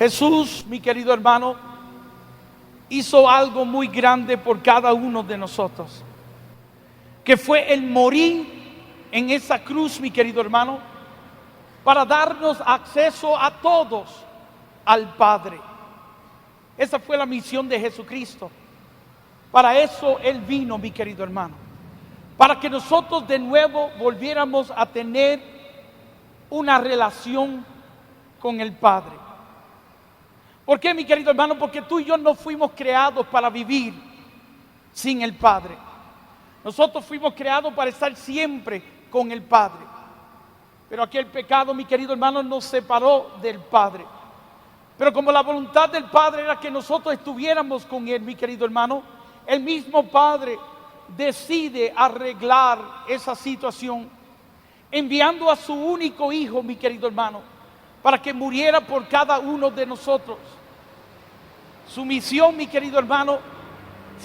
Jesús, mi querido hermano, hizo algo muy grande por cada uno de nosotros, que fue el morir en esa cruz, mi querido hermano, para darnos acceso a todos al Padre. Esa fue la misión de Jesucristo. Para eso Él vino, mi querido hermano, para que nosotros de nuevo volviéramos a tener una relación con el Padre. ¿Por qué, mi querido hermano? Porque tú y yo no fuimos creados para vivir sin el Padre. Nosotros fuimos creados para estar siempre con el Padre. Pero aquel pecado, mi querido hermano, nos separó del Padre. Pero como la voluntad del Padre era que nosotros estuviéramos con Él, mi querido hermano, el mismo Padre decide arreglar esa situación, enviando a su único Hijo, mi querido hermano, para que muriera por cada uno de nosotros. Su misión, mi querido hermano,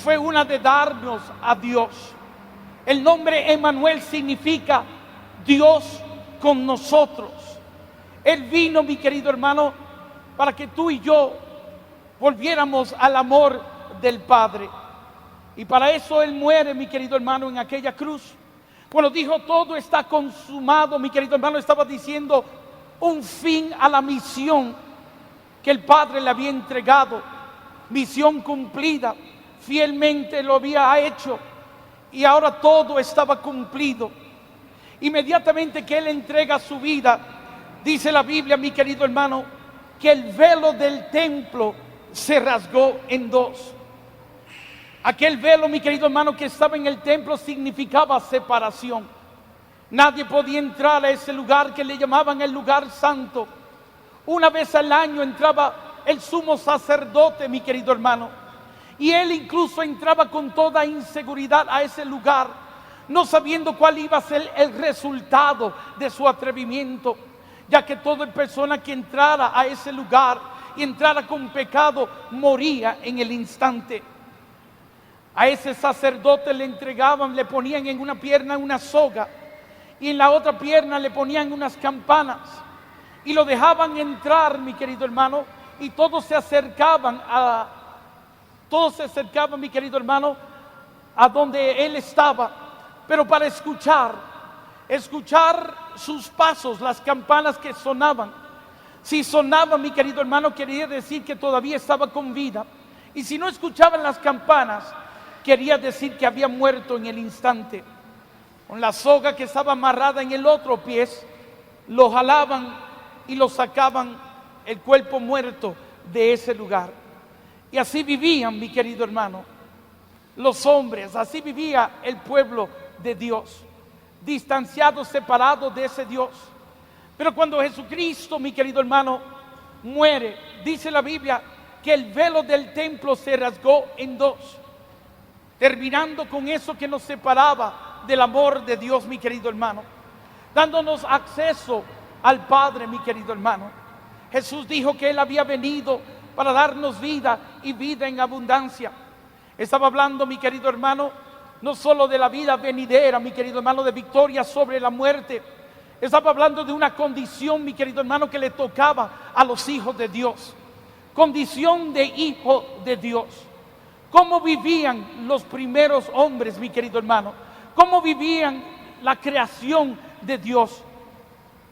fue una de darnos a Dios. El nombre Emmanuel significa Dios con nosotros. Él vino, mi querido hermano, para que tú y yo volviéramos al amor del Padre. Y para eso Él muere, mi querido hermano, en aquella cruz. Cuando dijo todo está consumado, mi querido hermano, estaba diciendo un fin a la misión que el Padre le había entregado. Misión cumplida, fielmente lo había hecho y ahora todo estaba cumplido. Inmediatamente que Él entrega su vida, dice la Biblia, mi querido hermano, que el velo del templo se rasgó en dos. Aquel velo, mi querido hermano, que estaba en el templo significaba separación. Nadie podía entrar a ese lugar que le llamaban el lugar santo. Una vez al año entraba el sumo sacerdote, mi querido hermano, y él incluso entraba con toda inseguridad a ese lugar, no sabiendo cuál iba a ser el resultado de su atrevimiento, ya que toda persona que entrara a ese lugar y entrara con pecado moría en el instante. A ese sacerdote le entregaban, le ponían en una pierna una soga y en la otra pierna le ponían unas campanas y lo dejaban entrar, mi querido hermano, y todos se acercaban, mi querido hermano, a donde él estaba, pero para escuchar sus pasos, las campanas que sonaban. Si sonaban, mi querido hermano, quería decir que todavía estaba con vida, y si no escuchaban las campanas, quería decir que había muerto en el instante. Con la soga que estaba amarrada en el otro pie, lo jalaban y lo sacaban el cuerpo muerto de ese lugar. Y así vivían, mi querido hermano, los hombres, así vivía el pueblo de Dios, distanciados, separados de ese Dios. Pero cuando Jesucristo, mi querido hermano, muere, dice la Biblia que el velo del templo se rasgó en dos, terminando con eso que nos separaba del amor de Dios, mi querido hermano, dándonos acceso al Padre, mi querido hermano. Jesús dijo que Él había venido para darnos vida y vida en abundancia. Estaba hablando, mi querido hermano, no solo de la vida venidera, mi querido hermano, de victoria sobre la muerte. Estaba hablando de una condición, mi querido hermano, que le tocaba a los hijos de Dios. Condición de hijo de Dios. ¿Cómo vivían los primeros hombres, mi querido hermano? ¿Cómo vivían la creación de Dios?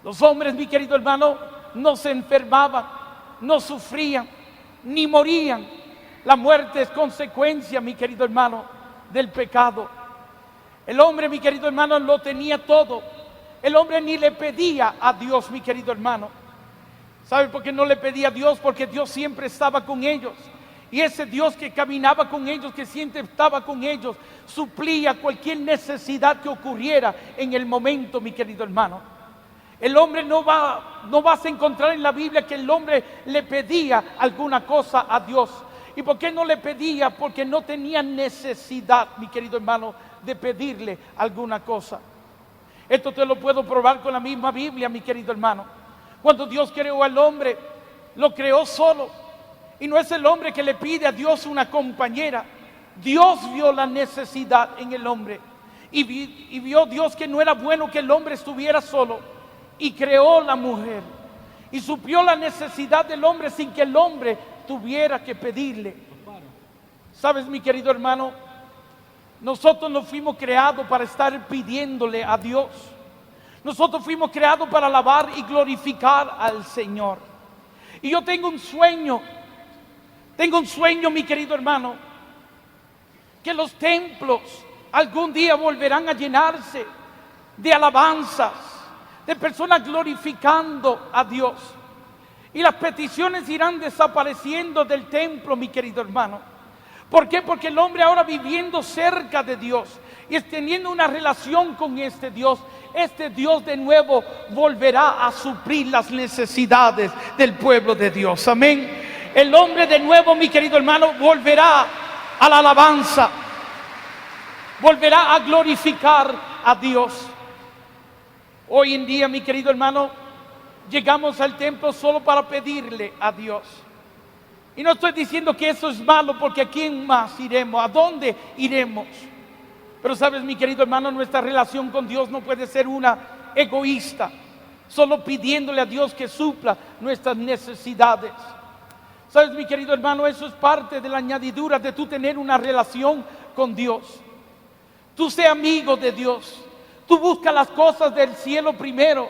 Los hombres, mi querido hermano, no se enfermaban, no sufrían, ni morían. La muerte es consecuencia, mi querido hermano, del pecado. El hombre, mi querido hermano, lo tenía todo. El hombre ni le pedía a Dios, mi querido hermano. ¿Sabe por qué no le pedía a Dios? Porque Dios siempre estaba con ellos. Y ese Dios que caminaba con ellos, que siempre estaba con ellos, suplía cualquier necesidad que ocurriera en el momento, mi querido hermano. El hombre no vas a encontrar en la Biblia que el hombre le pedía alguna cosa a Dios. ¿Y por qué no le pedía? Porque no tenía necesidad, mi querido hermano, de pedirle alguna cosa. Esto te lo puedo probar con la misma Biblia, mi querido hermano. Cuando Dios creó al hombre, lo creó solo. Y no es el hombre que le pide a Dios una compañera. Dios vio la necesidad en el hombre. Y vio Dios que no era bueno que el hombre estuviera solo. Y creó la mujer. y suplió la necesidad del hombre sin que el hombre tuviera que pedirle. Sabes, mi querido hermano, nosotros no fuimos creados para estar pidiéndole a Dios. Nosotros fuimos creados para alabar y glorificar al Señor. Y yo tengo un sueño, mi querido hermano, que los templos algún día volverán a llenarse de alabanzas, de personas glorificando a Dios. Y las peticiones irán desapareciendo del templo, mi querido hermano. ¿Por qué? Porque el hombre ahora viviendo cerca de Dios y teniendo una relación con este Dios de nuevo volverá a suplir las necesidades del pueblo de Dios. Amén. El hombre de nuevo, mi querido hermano, volverá a la alabanza, volverá a glorificar a Dios. Hoy en día, mi querido hermano, llegamos al templo solo para pedirle a Dios. Y no estoy diciendo que eso es malo, porque ¿a quién más iremos? ¿A dónde iremos? Pero sabes, mi querido hermano, nuestra relación con Dios no puede ser una egoísta, solo pidiéndole a Dios que supla nuestras necesidades. Sabes, mi querido hermano, eso es parte de la añadidura de tú tener una relación con Dios. Tú sé amigo de Dios. Tú busca las cosas del cielo primero.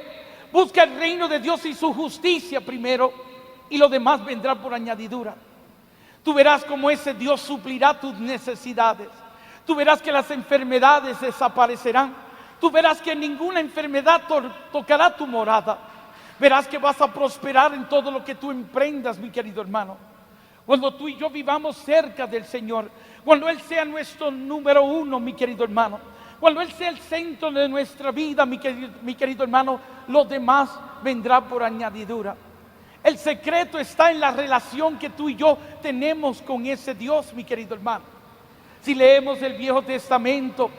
Busca el reino de Dios y su justicia primero, y lo demás vendrá por añadidura. Tú verás cómo ese Dios suplirá tus necesidades. Tú verás que las enfermedades desaparecerán. Tú verás que ninguna enfermedad tocará tu morada. Verás que vas a prosperar en todo lo que tú emprendas, mi querido hermano. Cuando tú y yo vivamos cerca del Señor, cuando Él sea nuestro número uno, mi querido hermano, cuando Él sea el centro de nuestra vida, mi querido hermano, lo demás vendrá por añadidura. El secreto está en la relación que tú y yo tenemos con ese Dios, mi querido hermano. Si leemos el Viejo Testamento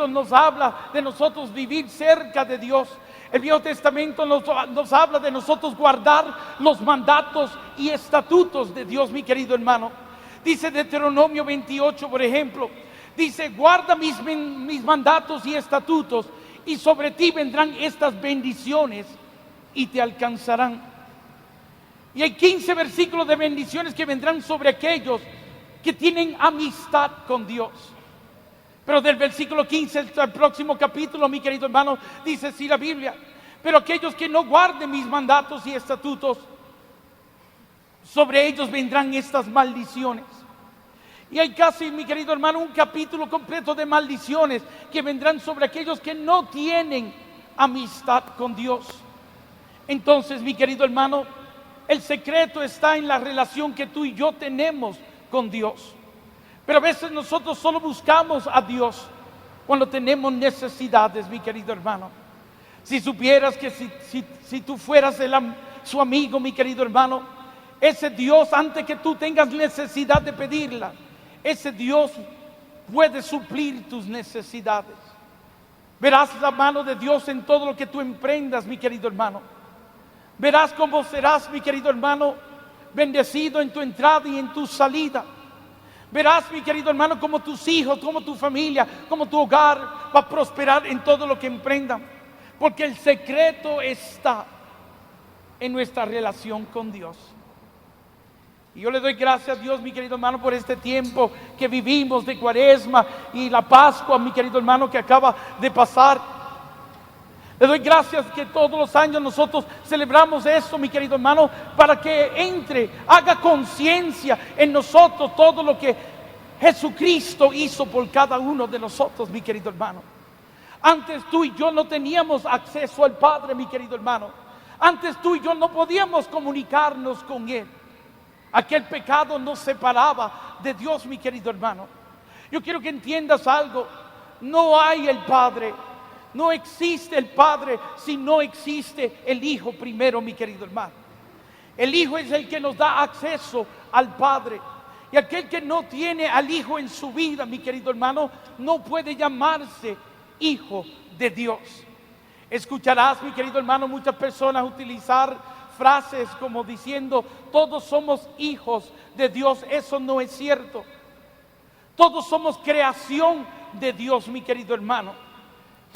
nos habla de nosotros vivir cerca de Dios. El Viejo Testamento nos habla de nosotros guardar los mandatos y estatutos de Dios, mi querido hermano. Dice Deuteronomio 28, por ejemplo, dice: guarda mis mandatos y estatutos, y sobre ti vendrán estas bendiciones y te alcanzarán. Y hay 15 versículos de bendiciones que vendrán sobre aquellos que tienen amistad con Dios. Pero del versículo 15 al próximo capítulo, mi querido hermano, dice así la Biblia: pero aquellos que no guarden mis mandatos y estatutos, sobre ellos vendrán estas maldiciones. Y hay casi, mi querido hermano, un capítulo completo de maldiciones que vendrán sobre aquellos que no tienen amistad con Dios. Entonces, mi querido hermano, el secreto está en la relación que tú y yo tenemos con Dios. Pero a veces nosotros solo buscamos a Dios cuando tenemos necesidades, mi querido hermano. Si supieras que si tú fueras su amigo, mi querido hermano, ese Dios, antes que tú tengas necesidad de pedirla, ese Dios puede suplir tus necesidades. Verás la mano de Dios en todo lo que tú emprendas, mi querido hermano. Verás cómo serás, mi querido hermano, bendecido en tu entrada y en tu salida. Verás, mi querido hermano, como tus hijos, como tu familia, como tu hogar va a prosperar en todo lo que emprendan. Porque el secreto está en nuestra relación con Dios. Y yo le doy gracias a Dios, mi querido hermano, por este tiempo que vivimos de Cuaresma y la Pascua, mi querido hermano, que acaba de pasar. Le doy gracias que todos los años nosotros celebramos esto, mi querido hermano, para que haga conciencia en nosotros todo lo que Jesucristo hizo por cada uno de nosotros, mi querido hermano. Antes tú y yo no teníamos acceso al Padre, mi querido hermano. Antes tú y yo no podíamos comunicarnos con Él. Aquel pecado nos separaba de Dios, mi querido hermano. Yo quiero que entiendas algo. No hay el Padre. No existe el Padre si no existe el Hijo primero, mi querido hermano. El Hijo es el que nos da acceso al Padre. Y aquel que no tiene al Hijo en su vida, mi querido hermano, no puede llamarse hijo de Dios. Escucharás, mi querido hermano, muchas personas utilizar frases como diciendo: todos somos hijos de Dios. Eso no es cierto. Todos somos creación de Dios, mi querido hermano.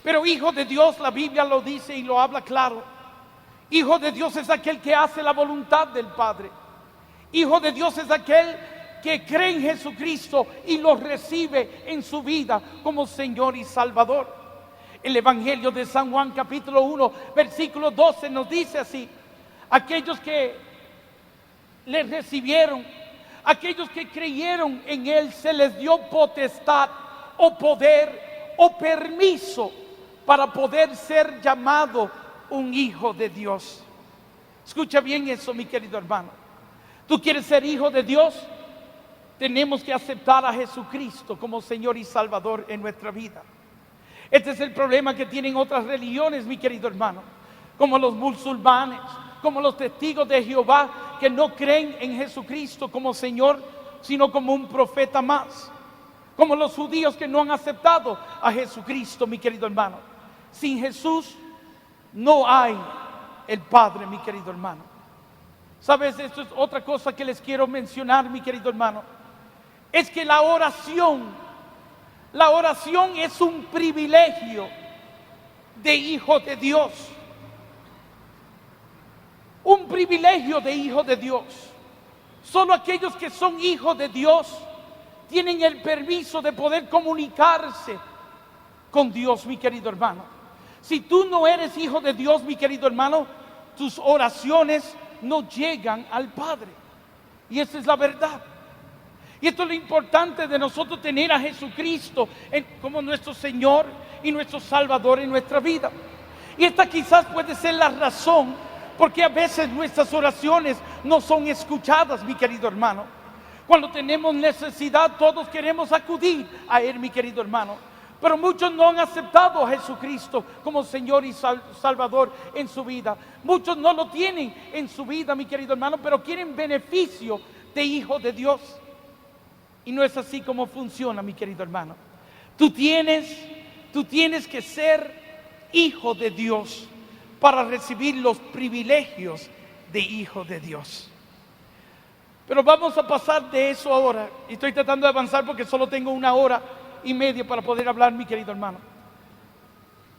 Pero hijo de Dios, la Biblia lo dice y lo habla claro, Hijo de Dios es aquel que hace la voluntad del Padre. Hijo de Dios es aquel que cree en Jesucristo y lo recibe en su vida como Señor y Salvador. El Evangelio de San Juan capítulo 1 versículo 12 nos dice así: aquellos que le recibieron, aquellos que creyeron en Él, se les dio potestad o poder o permiso para poder ser llamado un hijo de Dios. Escucha bien eso, mi querido hermano. ¿Tú quieres ser hijo de Dios? Tenemos que aceptar a Jesucristo como Señor y Salvador en nuestra vida. Este es el problema que tienen otras religiones, mi querido hermano, como los musulmanes, como los testigos de Jehová, que no creen en Jesucristo como Señor, sino como un profeta más. Como los judíos que no han aceptado a Jesucristo, mi querido hermano. Sin Jesús no hay el Padre, mi querido hermano. ¿Sabes? Esto es otra cosa que les quiero mencionar, mi querido hermano. Es que la oración es un privilegio de hijo de Dios. Un privilegio de hijo de Dios. Solo aquellos que son hijos de Dios tienen el permiso de poder comunicarse con Dios, mi querido hermano. Si tú no eres hijo de Dios, mi querido hermano, tus oraciones no llegan al Padre. Y esa es la verdad. Y esto es lo importante de nosotros, tener a Jesucristo como nuestro Señor y nuestro Salvador en nuestra vida. Y esta quizás puede ser la razón porque a veces nuestras oraciones no son escuchadas, mi querido hermano. Cuando tenemos necesidad, todos queremos acudir a Él, mi querido hermano. Pero muchos no han aceptado a Jesucristo como Señor y Salvador en su vida. Muchos no lo tienen en su vida, mi querido hermano, pero quieren beneficio de hijo de Dios. Y no es así como funciona, mi querido hermano. Tú tienes que ser hijo de Dios para recibir los privilegios de hijo de Dios. Pero vamos a pasar de eso ahora. Y estoy tratando de avanzar porque solo tengo 1 hora y media para poder hablar, mi querido hermano.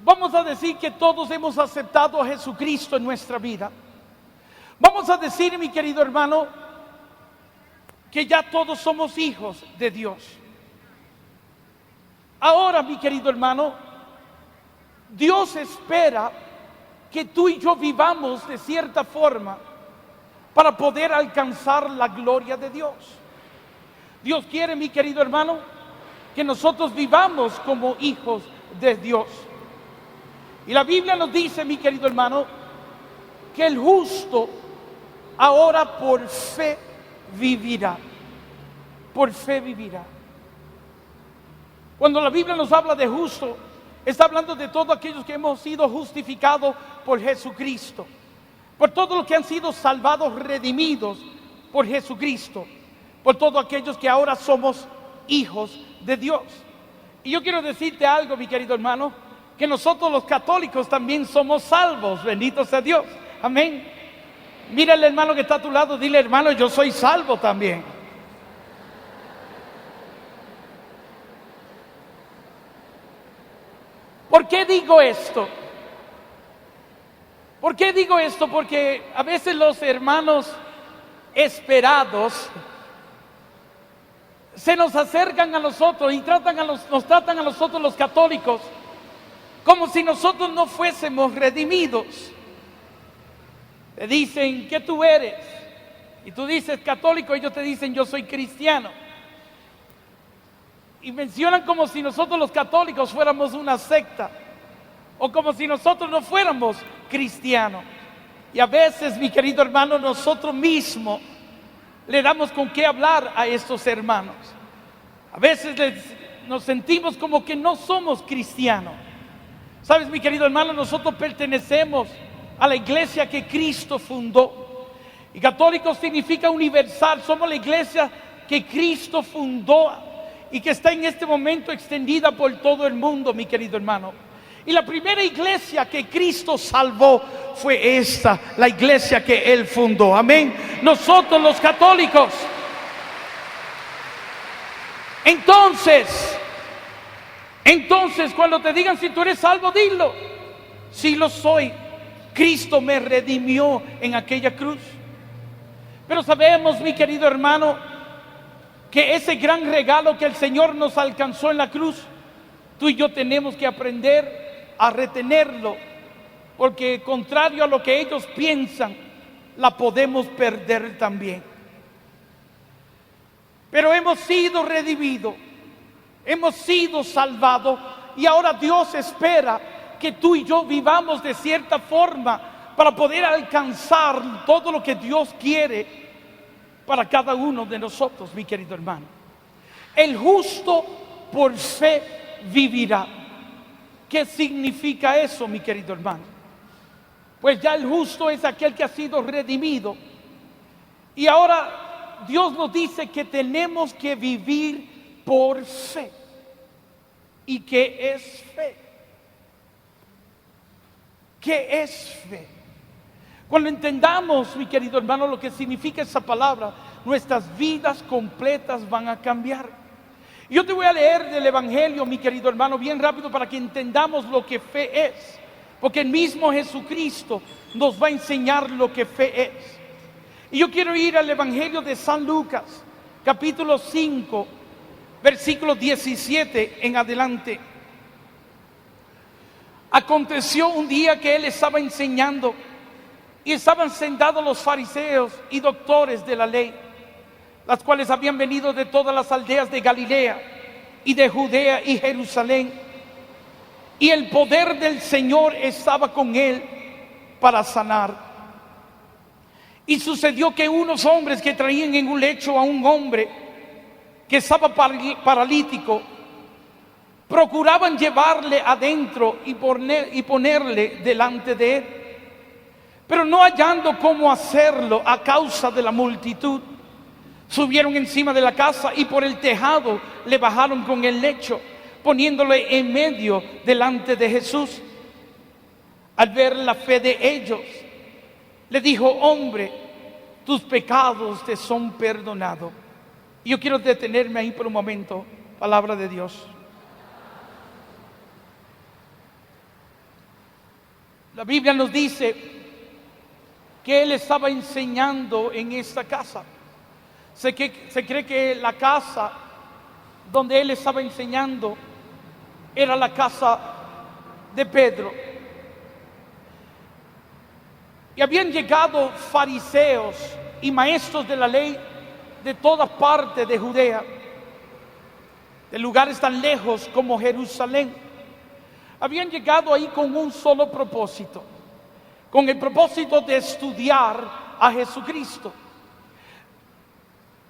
Vamos a decir que todos hemos aceptado a Jesucristo en nuestra vida. Vamos a decir, mi querido hermano, que ya todos somos hijos de Dios. Ahora, mi querido hermano, Dios espera que tú y yo vivamos de cierta forma para poder alcanzar la gloria de Dios. Dios quiere, mi querido hermano, que nosotros vivamos como hijos de Dios. Y la Biblia nos dice, mi querido hermano, que el justo ahora por fe vivirá. Por fe vivirá. Cuando la Biblia nos habla de justo, está hablando de todos aquellos que hemos sido justificados por Jesucristo. Por todos los que han sido salvados, redimidos por Jesucristo. Por todos aquellos que ahora somos hijos de Dios. Y yo quiero decirte algo, mi querido hermano, que nosotros los católicos también somos salvos. Bendito sea Dios. Amén. Mira al hermano que está a tu lado, dile: hermano, yo soy salvo también. ¿Por qué digo esto? ¿Por qué digo esto? Porque a veces los hermanos esperados se nos acercan a nosotros y nos tratan a nosotros los católicos como si nosotros no fuésemos redimidos. Te dicen: ¿qué tú eres? Y tú dices católico, ellos te dicen: yo soy cristiano. Y mencionan como si nosotros los católicos fuéramos una secta, o como si nosotros no fuéramos cristianos. Y a veces, mi querido hermano, nosotros mismos le damos con qué hablar a estos hermanos. A veces nos sentimos como que no somos cristianos. Sabes, mi querido hermano, nosotros pertenecemos a la iglesia que Cristo fundó. Y católico significa universal. Somos la iglesia que Cristo fundó y que está en este momento extendida por todo el mundo, mi querido hermano. Y la primera iglesia que Cristo salvó fue esta, la iglesia que Él fundó. Amén. Nosotros los católicos. Entonces, cuando te digan si tú eres salvo, dilo: sí lo soy. Cristo me redimió en aquella cruz. Pero sabemos, mi querido hermano, que ese gran regalo que el Señor nos alcanzó en la cruz, tú y yo tenemos que aprender a retenerlo, porque contrario a lo que ellos piensan, la podemos perder también. Pero hemos sido redimidos, hemos sido salvados, y ahora Dios espera que tú y yo vivamos de cierta forma para poder alcanzar todo lo que Dios quiere para cada uno de nosotros, mi querido hermano. El justo por fe vivirá. ¿Qué significa eso, mi querido hermano? Pues ya el justo es aquel que ha sido redimido. Y ahora Dios nos dice que tenemos que vivir por fe. ¿Y qué es fe? ¿Qué es fe? Cuando entendamos, mi querido hermano, lo que significa esa palabra, nuestras vidas completas van a cambiar. Yo te voy a leer del Evangelio, mi querido hermano, bien rápido para que entendamos lo que fe es. Porque el mismo Jesucristo nos va a enseñar lo que fe es. Y yo quiero ir al Evangelio de San Lucas, capítulo 5, versículo 17 en adelante. Aconteció un día que él estaba enseñando y estaban sentados los fariseos y doctores de la ley, las cuales habían venido de todas las aldeas de Galilea y de Judea y Jerusalén. Y el poder del Señor estaba con él para sanar. Y sucedió que unos hombres que traían en un lecho a un hombre que estaba paralítico, procuraban llevarle adentro y ponerle delante de él. Pero no hallando cómo hacerlo a causa de la multitud, subieron encima de la casa y por el tejado le bajaron con el lecho, poniéndole en medio delante de Jesús. Al ver la fe de ellos, le dijo: hombre, tus pecados te son perdonados. Y yo quiero detenerme ahí por un momento. Palabra de Dios. La Biblia nos dice que él estaba enseñando en esta casa. Se cree que la casa donde él estaba enseñando era la casa de Pedro. Y habían llegado fariseos y maestros de la ley de todas partes de Judea, de lugares tan lejos como Jerusalén. Habían llegado ahí con un solo propósito, con el propósito de estudiar a Jesucristo,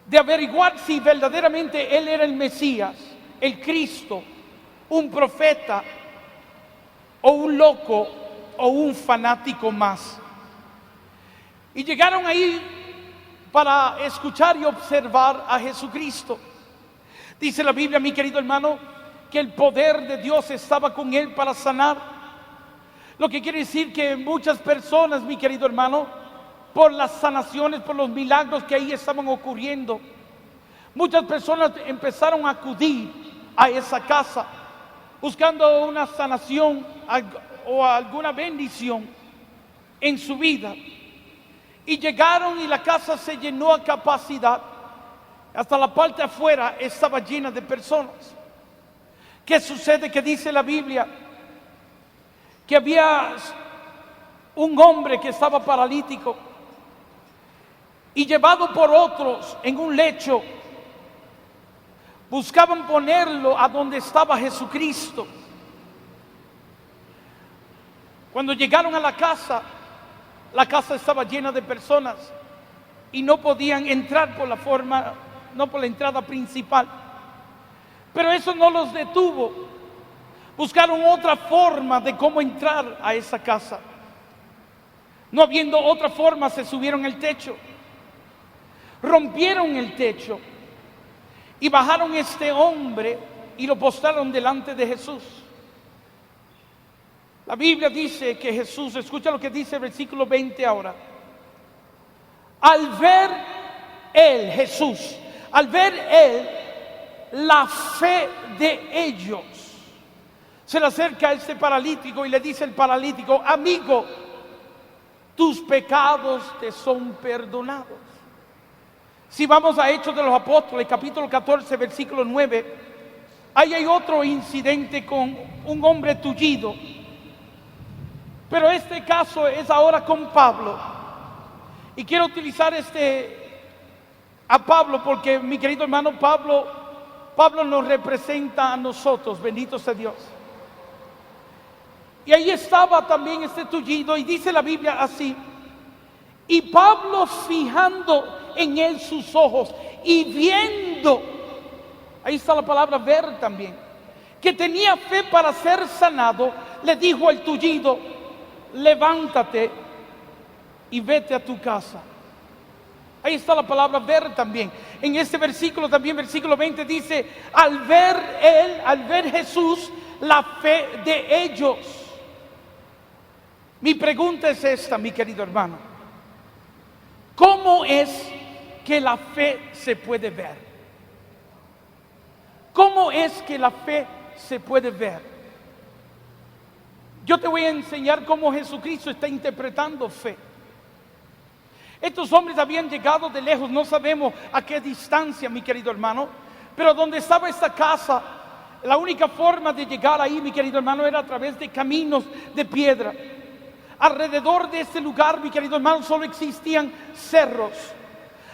de averiguar si verdaderamente él era el Mesías, el Cristo, un profeta o un loco o un fanático más. Y llegaron ahí para escuchar y observar a Jesucristo. Dice la Biblia, mi querido hermano, que el poder de Dios estaba con él para sanar. Lo que quiere decir que muchas personas, mi querido hermano, por las sanaciones, por los milagros que ahí estaban ocurriendo, muchas personas empezaron a acudir a esa casa buscando una sanación o alguna bendición en su vida. Y llegaron y la casa se llenó a capacidad. Hasta la parte de afuera estaba llena de personas. ¿Qué sucede? Que dice la Biblia que había un hombre que estaba paralítico y llevado por otros en un lecho, buscaban ponerlo a donde estaba Jesucristo. Cuando llegaron a la casa estaba llena de personas y no podían entrar por la entrada principal. Pero eso no los detuvo. Buscaron otra forma de cómo entrar a esa casa. No habiendo otra forma, se subieron al techo, rompieron el techo y bajaron este hombre y lo postraron delante de Jesús. La Biblia dice que Jesús, escucha lo que dice el versículo 20 ahora. Al ver él, Jesús, al ver él la fe de ellos, se le acerca a este paralítico y le dice el paralítico: amigo, tus pecados te son perdonados. Si vamos a Hechos de los Apóstoles, capítulo 14, versículo 9, ahí hay otro incidente con un hombre tullido. Pero este caso es ahora con Pablo. Y quiero utilizar a Pablo porque, mi querido hermano, Pablo nos representa a nosotros, bendito sea Dios. Y ahí estaba también este tullido, y dice la Biblia así: y Pablo, fijando en él sus ojos y viendo, ahí está la palabra ver también, que tenía fe para ser sanado, le dijo al tullido: levántate y vete a tu casa. Ahí está la palabra ver también. En este versículo también, versículo 20, dice: al ver Jesús, la fe de ellos. Mi pregunta es esta, mi querido hermano: ¿cómo es que la fe se puede ver? ¿Cómo es que la fe se puede ver? Yo te voy a enseñar cómo Jesucristo está interpretando fe. Estos hombres habían llegado de lejos, no sabemos a qué distancia, mi querido hermano, pero donde estaba esta casa, la única forma de llegar ahí, mi querido hermano, era a través de caminos de piedra. Alrededor de este lugar, mi querido hermano, solo existían cerros.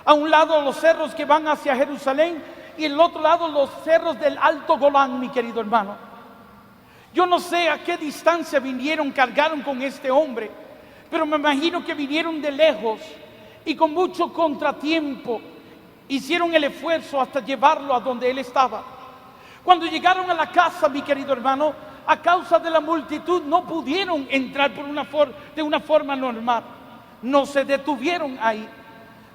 A un lado los cerros que van hacia Jerusalén, y el otro lado los cerros del Alto Golán, mi querido hermano. Yo no sé a qué distancia cargaron con este hombre, pero me imagino que vinieron de lejos y con mucho contratiempo hicieron el esfuerzo hasta llevarlo a donde él estaba. Cuando llegaron a la casa, mi querido hermano, a causa de la multitud no pudieron entrar de una forma normal. No se detuvieron ahí.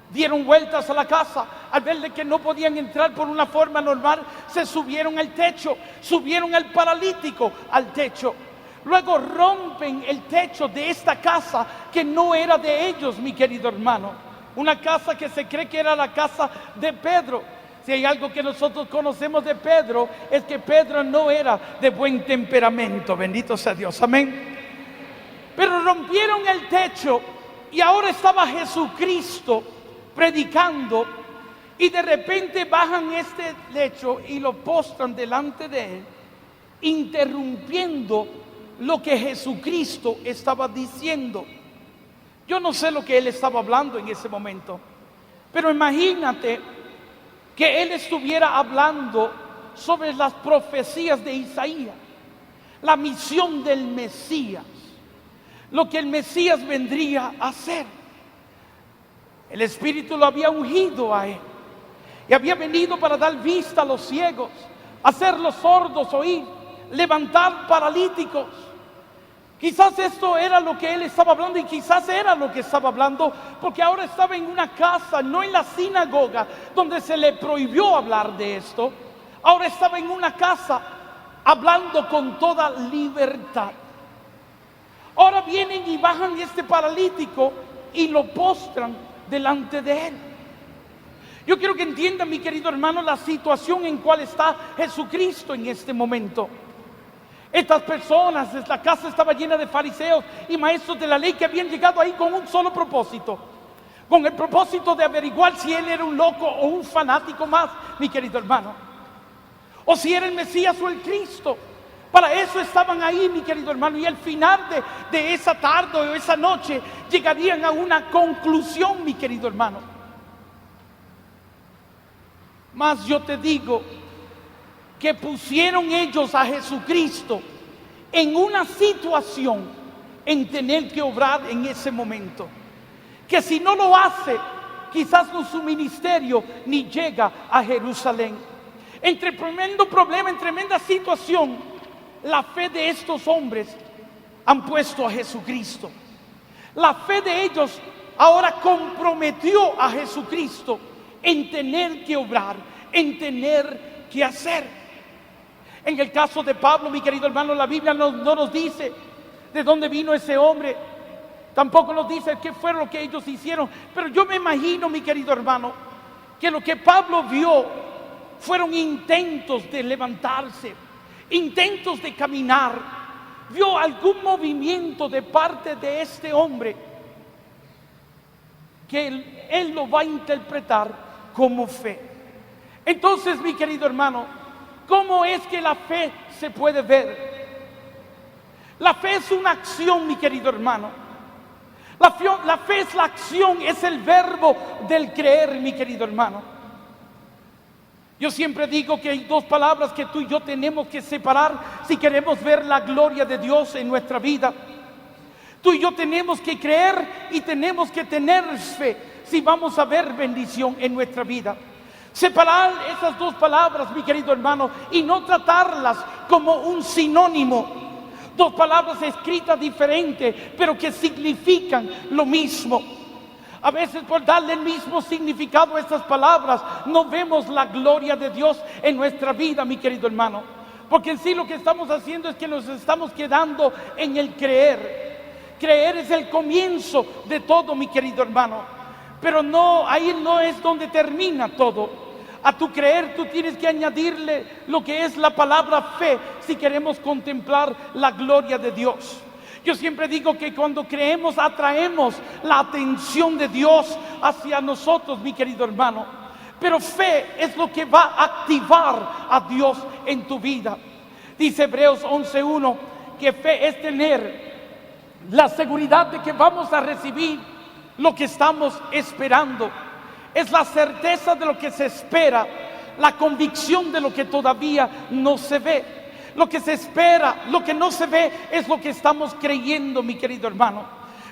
Dieron vueltas a la casa. Al ver de que no podían entrar por una forma normal, se subieron al techo, subieron al paralítico al techo. Luego rompen el techo de esta casa que no era de ellos, mi querido hermano. Una casa que se cree que era la casa de Pedro. Si hay algo que nosotros conocemos de Pedro, es que Pedro no era de buen temperamento, bendito sea Dios, amén. Pero rompieron el techo y ahora estaba Jesucristo predicando, y de repente bajan este lecho y lo postran delante de él, interrumpiendo lo que Jesucristo estaba diciendo. Yo no sé lo que él estaba hablando en ese momento, pero imagínate que él estuviera hablando sobre las profecías de Isaías, la misión del Mesías, lo que el Mesías vendría a hacer. El Espíritu lo había ungido a él y había venido para dar vista a los ciegos, hacer los sordos oír, levantar paralíticos. Quizás esto era lo que él estaba hablando, y quizás era lo que estaba hablando porque ahora estaba en una casa, no en la sinagoga donde se le prohibió hablar de esto. Ahora estaba en una casa hablando con toda libertad. Ahora vienen y bajan este paralítico y lo postran delante de él. Yo quiero que entiendan, mi querido hermano, la situación en cual está Jesucristo en este momento. Estas personas, esta casa estaba llena de fariseos y maestros de la ley que habían llegado ahí con un solo propósito, con el propósito de averiguar si él era un loco o un fanático más, mi querido hermano, o si era el Mesías o el Cristo. Para eso estaban ahí, mi querido hermano, y al final de esa tarde o esa noche llegarían a una conclusión, mi querido hermano. Mas yo te digo que pusieron ellos a Jesucristo en una situación en tener que obrar en ese momento, que si no lo hace, quizás con su ministerio ni llega a Jerusalén. Entre tremendo problema, en tremenda situación, la fe de estos hombres han puesto a Jesucristo. La fe de ellos ahora comprometió a Jesucristo en tener que obrar, en tener que hacer. En el caso de Pablo, mi querido hermano, la Biblia no nos dice de dónde vino ese hombre. Tampoco nos dice qué fue lo que ellos hicieron. Pero yo me imagino, mi querido hermano, que lo que Pablo vio fueron intentos de levantarse, intentos de caminar. Vio algún movimiento de parte de este hombre que Él lo va a interpretar como fe. Entonces, mi querido hermano, ¿cómo es que la fe se puede ver? La fe es una acción, mi querido hermano. La fe es la acción, es el verbo del creer, mi querido hermano. Yo siempre digo que hay dos palabras que tú y yo tenemos que separar si queremos ver la gloria de Dios en nuestra vida. Tú y yo tenemos que creer y tenemos que tener fe si vamos a ver bendición en nuestra vida. Separar esas dos palabras, mi querido hermano, y no tratarlas como un sinónimo. Dos palabras escritas diferentes, pero que significan lo mismo. A veces, por darle el mismo significado a estas palabras, no vemos la gloria de Dios en nuestra vida, mi querido hermano. Porque en sí lo que estamos haciendo es que nos estamos quedando en el creer. Creer es el comienzo de todo, mi querido hermano. Pero no, ahí no es donde termina todo. A tu creer tú tienes que añadirle lo que es la palabra fe si queremos contemplar la gloria de Dios. Yo siempre digo que cuando creemos atraemos la atención de Dios hacia nosotros, mi querido hermano. Pero fe es lo que va a activar a Dios en tu vida. Dice Hebreos 11:1 que fe es tener la seguridad de que vamos a recibir lo que estamos esperando. Es la certeza de lo que se espera, la convicción de lo que todavía no se ve. Lo que se espera, lo que no se ve, es lo que estamos creyendo, mi querido hermano.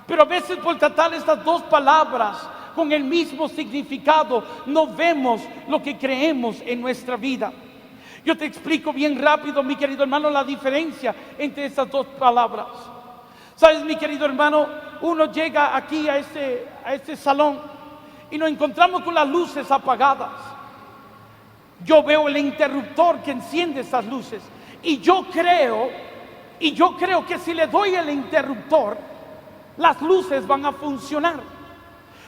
Pero a veces por tratar estas dos palabras con el mismo significado, no vemos lo que creemos en nuestra vida. Yo te explico bien rápido, mi querido hermano, la diferencia entre estas dos palabras. Sabes, mi querido hermano, uno llega aquí a este salón y nos encontramos con las luces apagadas. Yo veo el interruptor que enciende esas luces y yo creo que si le doy el interruptor, las luces van a funcionar.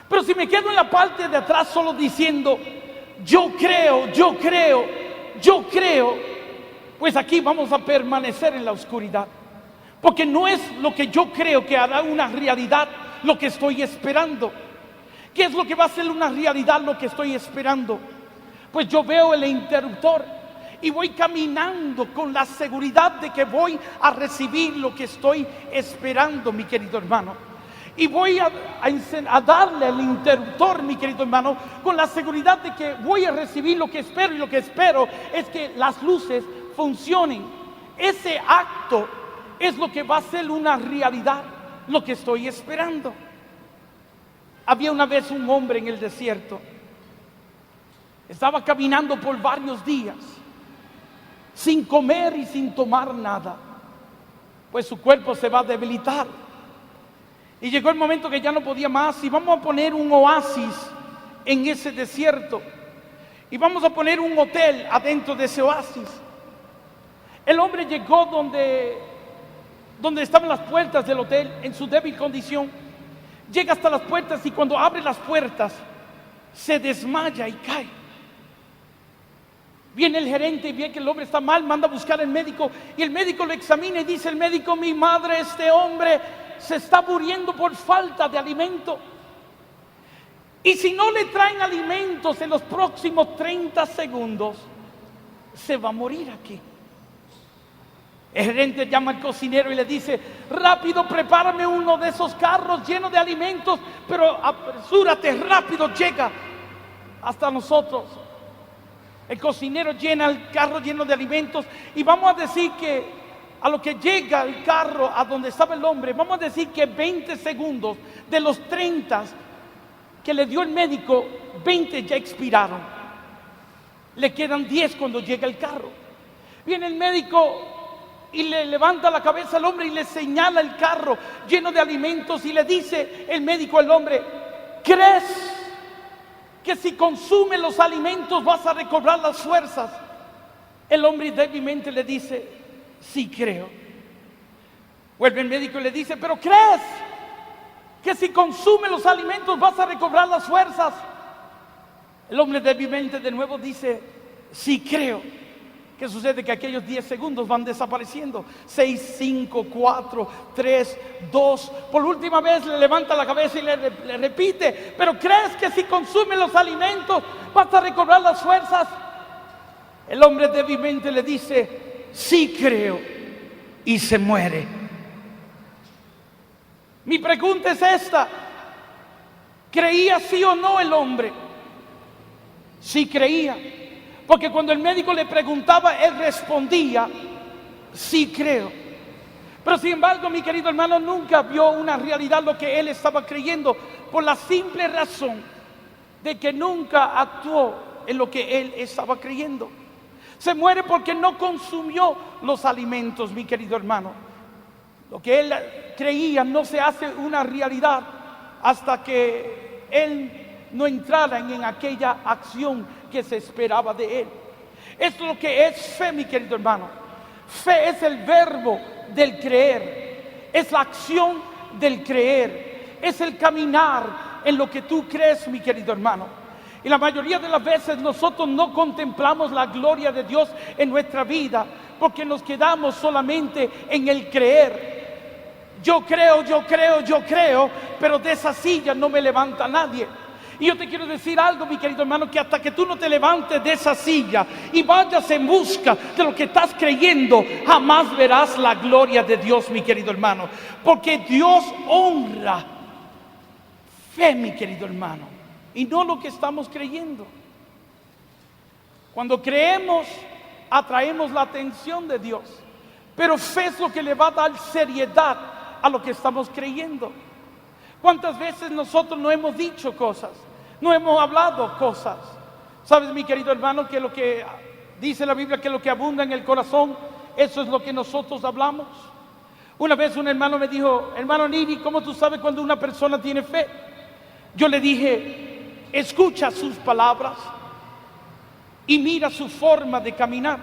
Pero si me quedo en la parte de atrás solo diciendo yo creo, pues aquí vamos a permanecer en la oscuridad. Porque no es lo que yo creo que hará una realidad lo que estoy esperando. ¿Qué es lo que va a ser una realidad lo que estoy esperando? Pues yo veo el interruptor y voy caminando con la seguridad de que voy a recibir lo que estoy esperando, mi querido hermano. Y voy a darle el interruptor, mi querido hermano, con la seguridad de que voy a recibir lo que espero. Y lo que espero es que las luces funcionen. Ese acto es lo que va a ser una realidad, lo que estoy esperando. Había una vez un hombre en el desierto. Estaba caminando por varios días, sin comer y sin tomar nada, pues su cuerpo se va a debilitar. Y llegó el momento que ya no podía más, y vamos a poner un oasis en ese desierto. Y vamos a poner un hotel adentro de ese oasis. El hombre llegó donde estaban las puertas del hotel en su débil condición. Llega hasta las puertas y cuando abre las puertas se desmaya y cae. Viene el gerente y ve que el hombre está mal, manda a buscar al médico y el médico lo examina y dice el médico: mi madre, este hombre se está muriendo por falta de alimento. Y si no le traen alimentos en los próximos 30 segundos, se va a morir aquí. El gerente llama al cocinero y le dice: rápido, prepárame uno de esos carros llenos de alimentos, pero apresúrate, rápido, llega hasta nosotros. El cocinero llena el carro lleno de alimentos y vamos a decir que a lo que llega el carro a donde estaba el hombre, vamos a decir que 20 segundos de los 30 que le dio el médico, 20 ya expiraron. Le quedan 10 cuando llega el carro. Viene el médico y le levanta la cabeza al hombre y le señala el carro lleno de alimentos y le dice el médico al hombre: ¿crees que si consumes los alimentos vas a recobrar las fuerzas? El hombre débilmente le dice: sí, creo. Vuelve el médico y le dice: ¿pero crees que si consumes los alimentos vas a recobrar las fuerzas? El hombre débilmente de nuevo dice: sí, creo. ¿Qué sucede? Que aquellos 10 segundos van desapareciendo. 6, 5, 4, 3, 2. Por última vez le levanta la cabeza y le repite: ¿pero crees que si consumes los alimentos vas a recobrar las fuerzas? El hombre débilmente le dice: sí creo, y se muere. Mi pregunta es esta: ¿creía sí o no el hombre? Sí creía, porque cuando el médico le preguntaba, él respondía: sí creo. Pero sin embargo, mi querido hermano, nunca vio una realidad lo que él estaba creyendo, por la simple razón de que nunca actuó en lo que él estaba creyendo. Se muere porque no consumió los alimentos, mi querido hermano. Lo que él creía no se hace una realidad hasta que él no entrara en aquella acción que se esperaba de él. Esto es lo que es fe, mi querido hermano. Fe es el verbo del creer, es la acción del creer, es el caminar en lo que tú crees, mi querido hermano. Y la mayoría de las veces nosotros no contemplamos la gloria de Dios en nuestra vida, porque nos quedamos solamente en el creer. Yo creo, pero de esa silla no me levanta nadie. Y yo te quiero decir algo, mi querido hermano, que hasta que tú no te levantes de esa silla y vayas en busca de lo que estás creyendo, jamás verás la gloria de Dios, mi querido hermano. Porque Dios honra fe, mi querido hermano, y no lo que estamos creyendo. Cuando creemos, atraemos la atención de Dios. Pero fe es lo que le va a dar seriedad a lo que estamos creyendo. ¿Cuántas veces nosotros no hemos dicho cosas? No hemos hablado cosas. ¿Sabes, mi querido hermano, que lo que dice la Biblia, que lo que abunda en el corazón, eso es lo que nosotros hablamos? Una vez un hermano me dijo: hermano Nini, ¿cómo tú sabes cuando una persona tiene fe? Yo le dije: escucha sus palabras y mira su forma de caminar.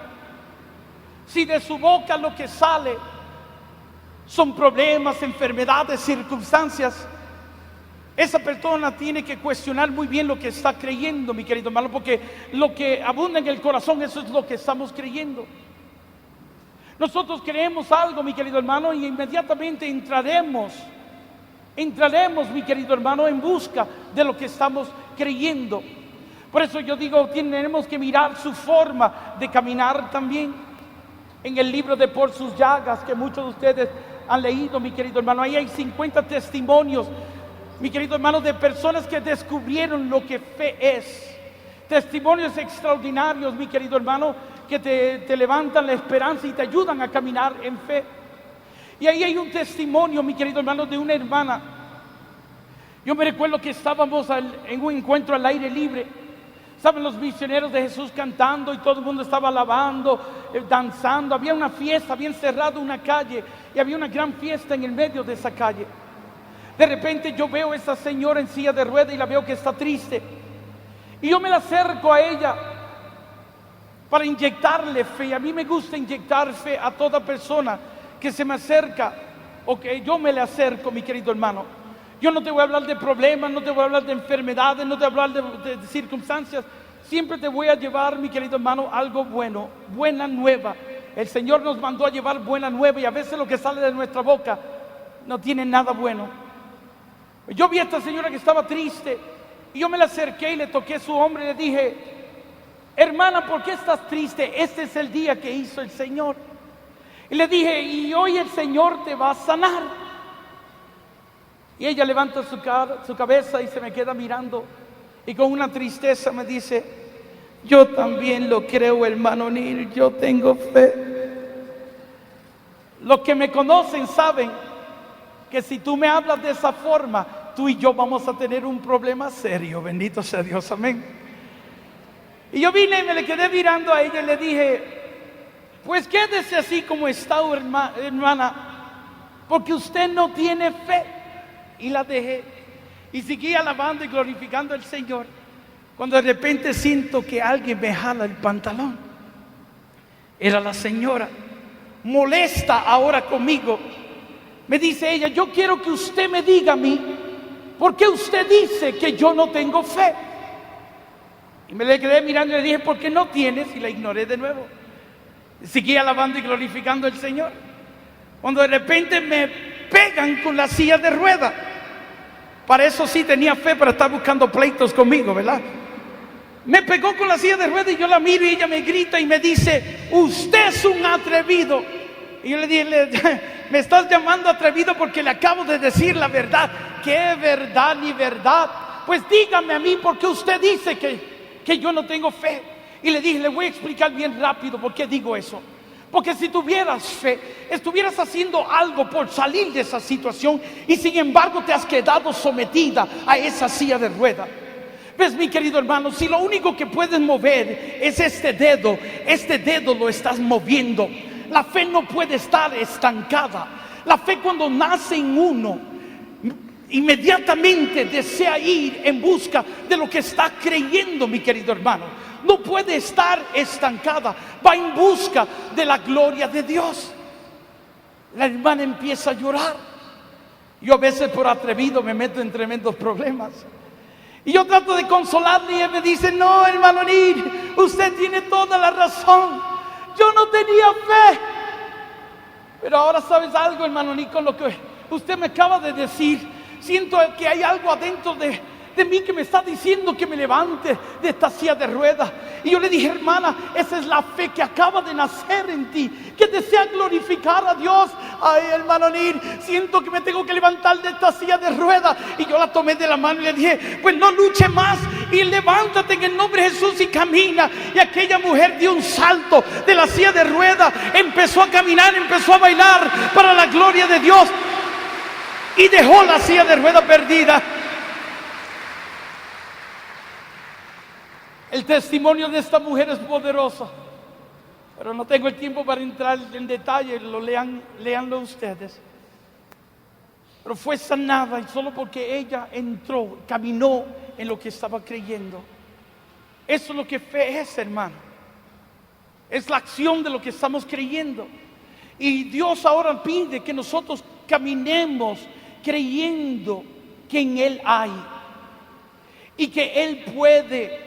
Si de su boca lo que sale son problemas, enfermedades, circunstancias, esa persona tiene que cuestionar muy bien lo que está creyendo, mi querido hermano, porque lo que abunda en el corazón, eso es lo que estamos creyendo. Nosotros creemos algo, mi querido hermano, y inmediatamente entraremos, mi querido hermano, en busca de lo que estamos creyendo. Por eso yo digo, tenemos que mirar su forma de caminar también. En el libro de Por sus llagas, que muchos de ustedes han leído, mi querido hermano, ahí hay 50 testimonios, mi querido hermano, de personas que descubrieron lo que fe es. Testimonios extraordinarios, mi querido hermano, que te levantan la esperanza y te ayudan a caminar en fe. Y ahí hay un testimonio, mi querido hermano, de una hermana. Yo me recuerdo que estábamos en un encuentro al aire libre. Estaban los misioneros de Jesús cantando y todo el mundo estaba alabando, danzando. Había una fiesta, habían cerrado una calle y había una gran fiesta en el medio de esa calle. De repente yo veo a esa señora en silla de ruedas y la veo que está triste. Y yo me la acerco a ella para inyectarle fe. A mí me gusta inyectar fe a toda persona que se me acerca o que yo me le acerco, mi querido hermano. Yo no te voy a hablar de problemas, no te voy a hablar de enfermedades, no te voy a hablar de circunstancias. Siempre te voy a llevar, mi querido hermano, algo bueno, buena nueva. El Señor nos mandó a llevar buena nueva y a veces lo que sale de nuestra boca no tiene nada bueno. Yo vi a esta señora que estaba triste y yo me la acerqué y le toqué su hombro y le dije: hermana, ¿por qué estás triste? Este es el día que hizo el Señor. Y le dije: y hoy el Señor te va a sanar. Y ella levanta su cabeza y se me queda mirando y con una tristeza me dice: yo también lo creo, hermano Nir, yo tengo fe. Los que me conocen saben que si tú me hablas de esa forma, tú y yo vamos a tener un problema serio. Bendito sea Dios, amén. Y yo vine y me le quedé mirando a ella y le dije: pues quédese así como está, hermana, porque usted no tiene fe. Y la dejé y seguí alabando y glorificando al Señor, cuando de repente siento que alguien me jala el pantalón. Era la señora, molesta ahora conmigo. Me dice ella: yo quiero que usted me diga a mí, ¿por qué usted dice que yo no tengo fe? Y me le quedé mirando y le dije: ¿por qué no tienes? Y la ignoré de nuevo. Seguí alabando y glorificando al Señor, cuando de repente me pegan con la silla de ruedas. Para eso sí tenía fe, para estar buscando pleitos conmigo, ¿verdad? Me pegó con la silla de ruedas y yo la miro y ella me grita y me dice: usted es un atrevido. Y yo le dije: me estás llamando atrevido porque le acabo de decir la verdad. ¿Qué verdad ni verdad? Pues dígame a mí por qué usted dice que yo no tengo fe. Y le dije: le voy a explicar bien rápido por qué digo eso. Porque si tuvieras fe, estuvieras haciendo algo por salir de esa situación, y sin embargo te has quedado sometida a esa silla de ruedas. Ves, mi querido hermano, si lo único que puedes mover es este dedo lo estás moviendo. La fe no puede estar estancada. La fe, cuando nace en uno, inmediatamente desea ir en busca de lo que está creyendo, mi querido hermano. No puede estar estancada, va en busca de la gloria de Dios. La hermana empieza a llorar. Yo a veces, por atrevido, me meto en tremendos problemas. Y yo trato de consolarle y él me dice: no, hermano Nir, usted tiene toda la razón. Yo no tenía fe. Pero ahora, ¿sabes algo, hermano Nir? Con lo que usted me acaba de decir, siento que hay algo adentro de mí que me está diciendo que me levante de esta silla de ruedas. Y yo le dije: hermana, esa es la fe que acaba de nacer en ti, que desea glorificar a Dios. Ay, hermano Nir, siento que me tengo que levantar de esta silla de ruedas. Y yo la tomé de la mano y le dije: pues no luche más y levántate en el nombre de Jesús y camina. Y aquella mujer dio un salto de la silla de ruedas, empezó a caminar, empezó a bailar para la gloria de Dios, y dejó la silla de ruedas perdida. El testimonio de esta mujer es poderoso, pero no tengo el tiempo para entrar en detalle. Léanlo ustedes. Pero fue sanada, y solo porque ella entró, caminó en lo que estaba creyendo. Eso es lo que fe es, hermano. Es la acción de lo que estamos creyendo. Y Dios ahora pide que nosotros caminemos creyendo que en Él hay, y que Él puede,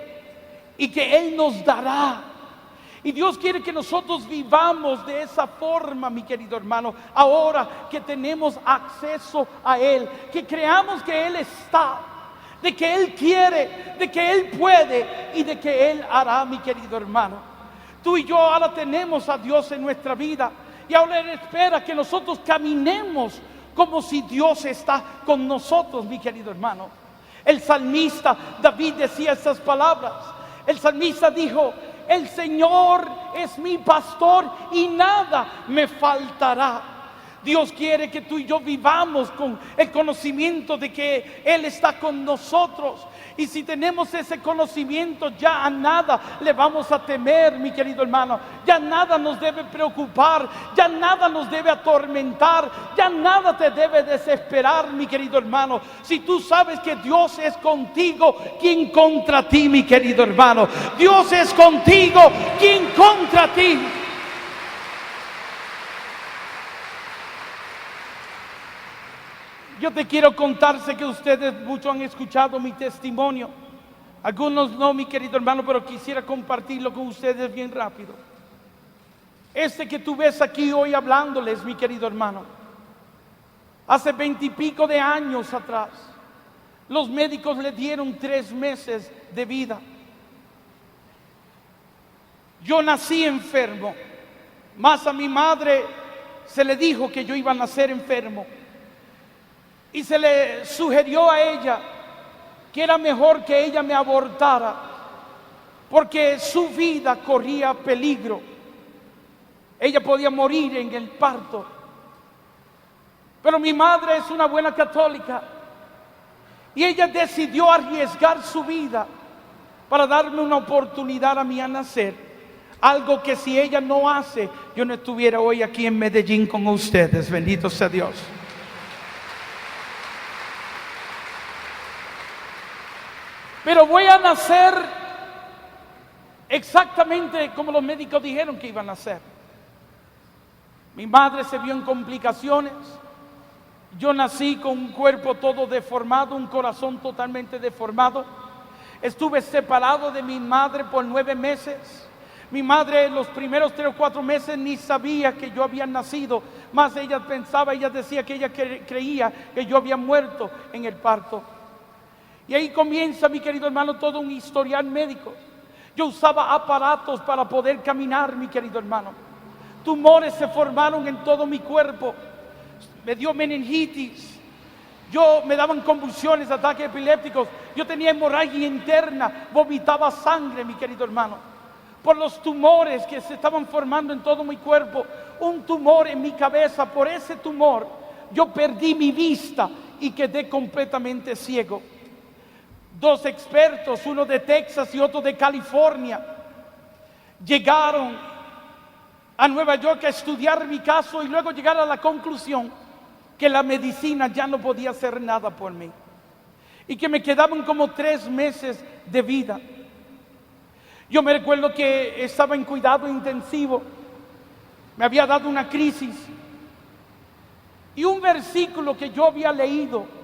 y que Él nos dará. Y Dios quiere que nosotros vivamos de esa forma, mi querido hermano. Ahora que tenemos acceso a Él, que creamos que Él está, de que Él quiere, de que Él puede y de que Él hará, mi querido hermano. Tú y yo ahora tenemos a Dios en nuestra vida, y ahora Él espera que nosotros caminemos como si Dios está con nosotros, mi querido hermano. El salmista David decía estas palabras. El salmista dijo: el Señor es mi pastor y nada me faltará. Dios quiere que tú y yo vivamos con el conocimiento de que Él está con nosotros. Y si tenemos ese conocimiento, ya a nada le vamos a temer, mi querido hermano. Ya nada nos debe preocupar, ya nada nos debe atormentar, ya nada te debe desesperar, mi querido hermano. Si tú sabes que Dios es contigo, ¿quién contra ti, mi querido hermano? Dios es contigo, ¿quién contra ti? Yo te quiero contar, sé que ustedes muchos han escuchado mi testimonio, algunos no, mi querido hermano, pero quisiera compartirlo con ustedes bien rápido. Este que tú ves aquí hoy hablándoles, mi querido hermano, hace 20 y pico de años atrás, los médicos le dieron 3 meses de vida. Yo nací enfermo, más a mi madre se le dijo que yo iba a nacer enfermo. Y se le sugirió a ella que era mejor que ella me abortara, porque su vida corría peligro. Ella podía morir en el parto. Pero mi madre es una buena católica, y ella decidió arriesgar su vida para darme una oportunidad a mí a nacer. Algo que si ella no hace, yo no estuviera hoy aquí en Medellín con ustedes. Bendito sea Dios. Pero voy a nacer exactamente como los médicos dijeron que iban a nacer. Mi madre se vio en complicaciones. Yo nací con un cuerpo todo deformado, un corazón totalmente deformado. Estuve separado de mi madre por 9 meses. Mi madre los primeros 3 o 4 meses ni sabía que yo había nacido, más ella pensaba, ella decía que ella creía que yo había muerto en el parto. Y ahí comienza, mi querido hermano, todo un historial médico. Yo usaba aparatos para poder caminar, mi querido hermano. Tumores se formaron en todo mi cuerpo. Me dio meningitis. Me daban convulsiones, ataques epilépticos. Yo tenía hemorragia interna, vomitaba sangre, mi querido hermano, por los tumores que se estaban formando en todo mi cuerpo. Un tumor en mi cabeza, por ese tumor yo perdí mi vista y quedé completamente ciego. 2 expertos, uno de Texas y otro de California, llegaron a Nueva York a estudiar mi caso y luego llegaron a la conclusión que la medicina ya no podía hacer nada por mí y que me quedaban como 3 meses de vida. Yo me recuerdo que estaba en cuidado intensivo, me había dado una crisis y un versículo que yo había leído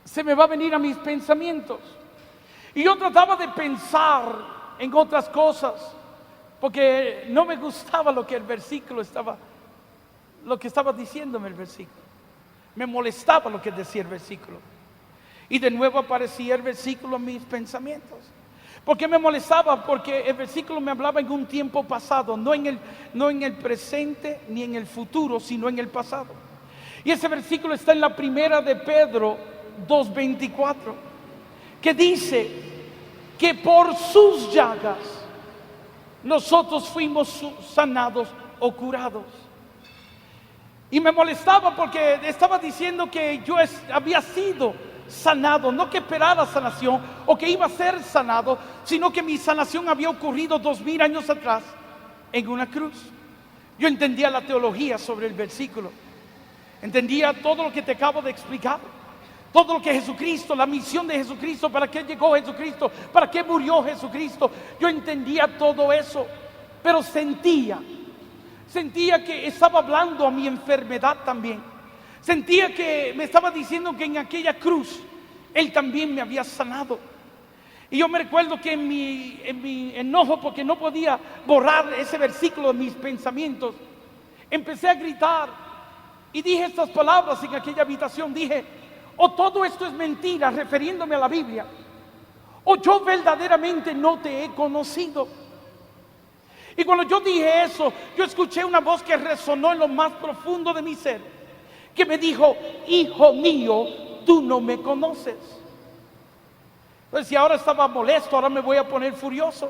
se me va a venir a mis pensamientos. Y yo trataba de pensar en otras cosas, porque no me gustaba lo que estaba diciéndome el versículo. Me molestaba lo que decía el versículo. Y de nuevo aparecía el versículo en mis pensamientos. ¿Por qué me molestaba? Porque el versículo me hablaba en un tiempo pasado, no en el presente ni en el futuro, sino en el pasado. Y ese versículo está en la primera de Pedro 2:24, que dice que por sus llagas nosotros fuimos sanados o curados. Y me molestaba porque estaba diciendo que yo había sido sanado, no que esperara sanación o que iba a ser sanado, sino que mi sanación había ocurrido 2000 años atrás en una cruz. Yo entendía la teología sobre el versículo, entendía todo lo que te acabo de explicar. Todo lo que Jesucristo, la misión de Jesucristo, para qué llegó Jesucristo, para qué murió Jesucristo. Yo entendía todo eso, pero sentía que estaba hablando a mi enfermedad también. Sentía que me estaba diciendo que en aquella cruz Él también me había sanado. Y yo me recuerdo que en mi enojo, porque no podía borrar ese versículo de mis pensamientos, empecé a gritar y dije estas palabras en aquella habitación. Dije: o todo esto es mentira, refiriéndome a la Biblia, o yo verdaderamente no te he conocido. Y cuando yo dije eso, yo escuché una voz que resonó en lo más profundo de mi ser, que me dijo: hijo mío, tú no me conoces. Entonces, si ahora estaba molesto, ahora me voy a poner furioso.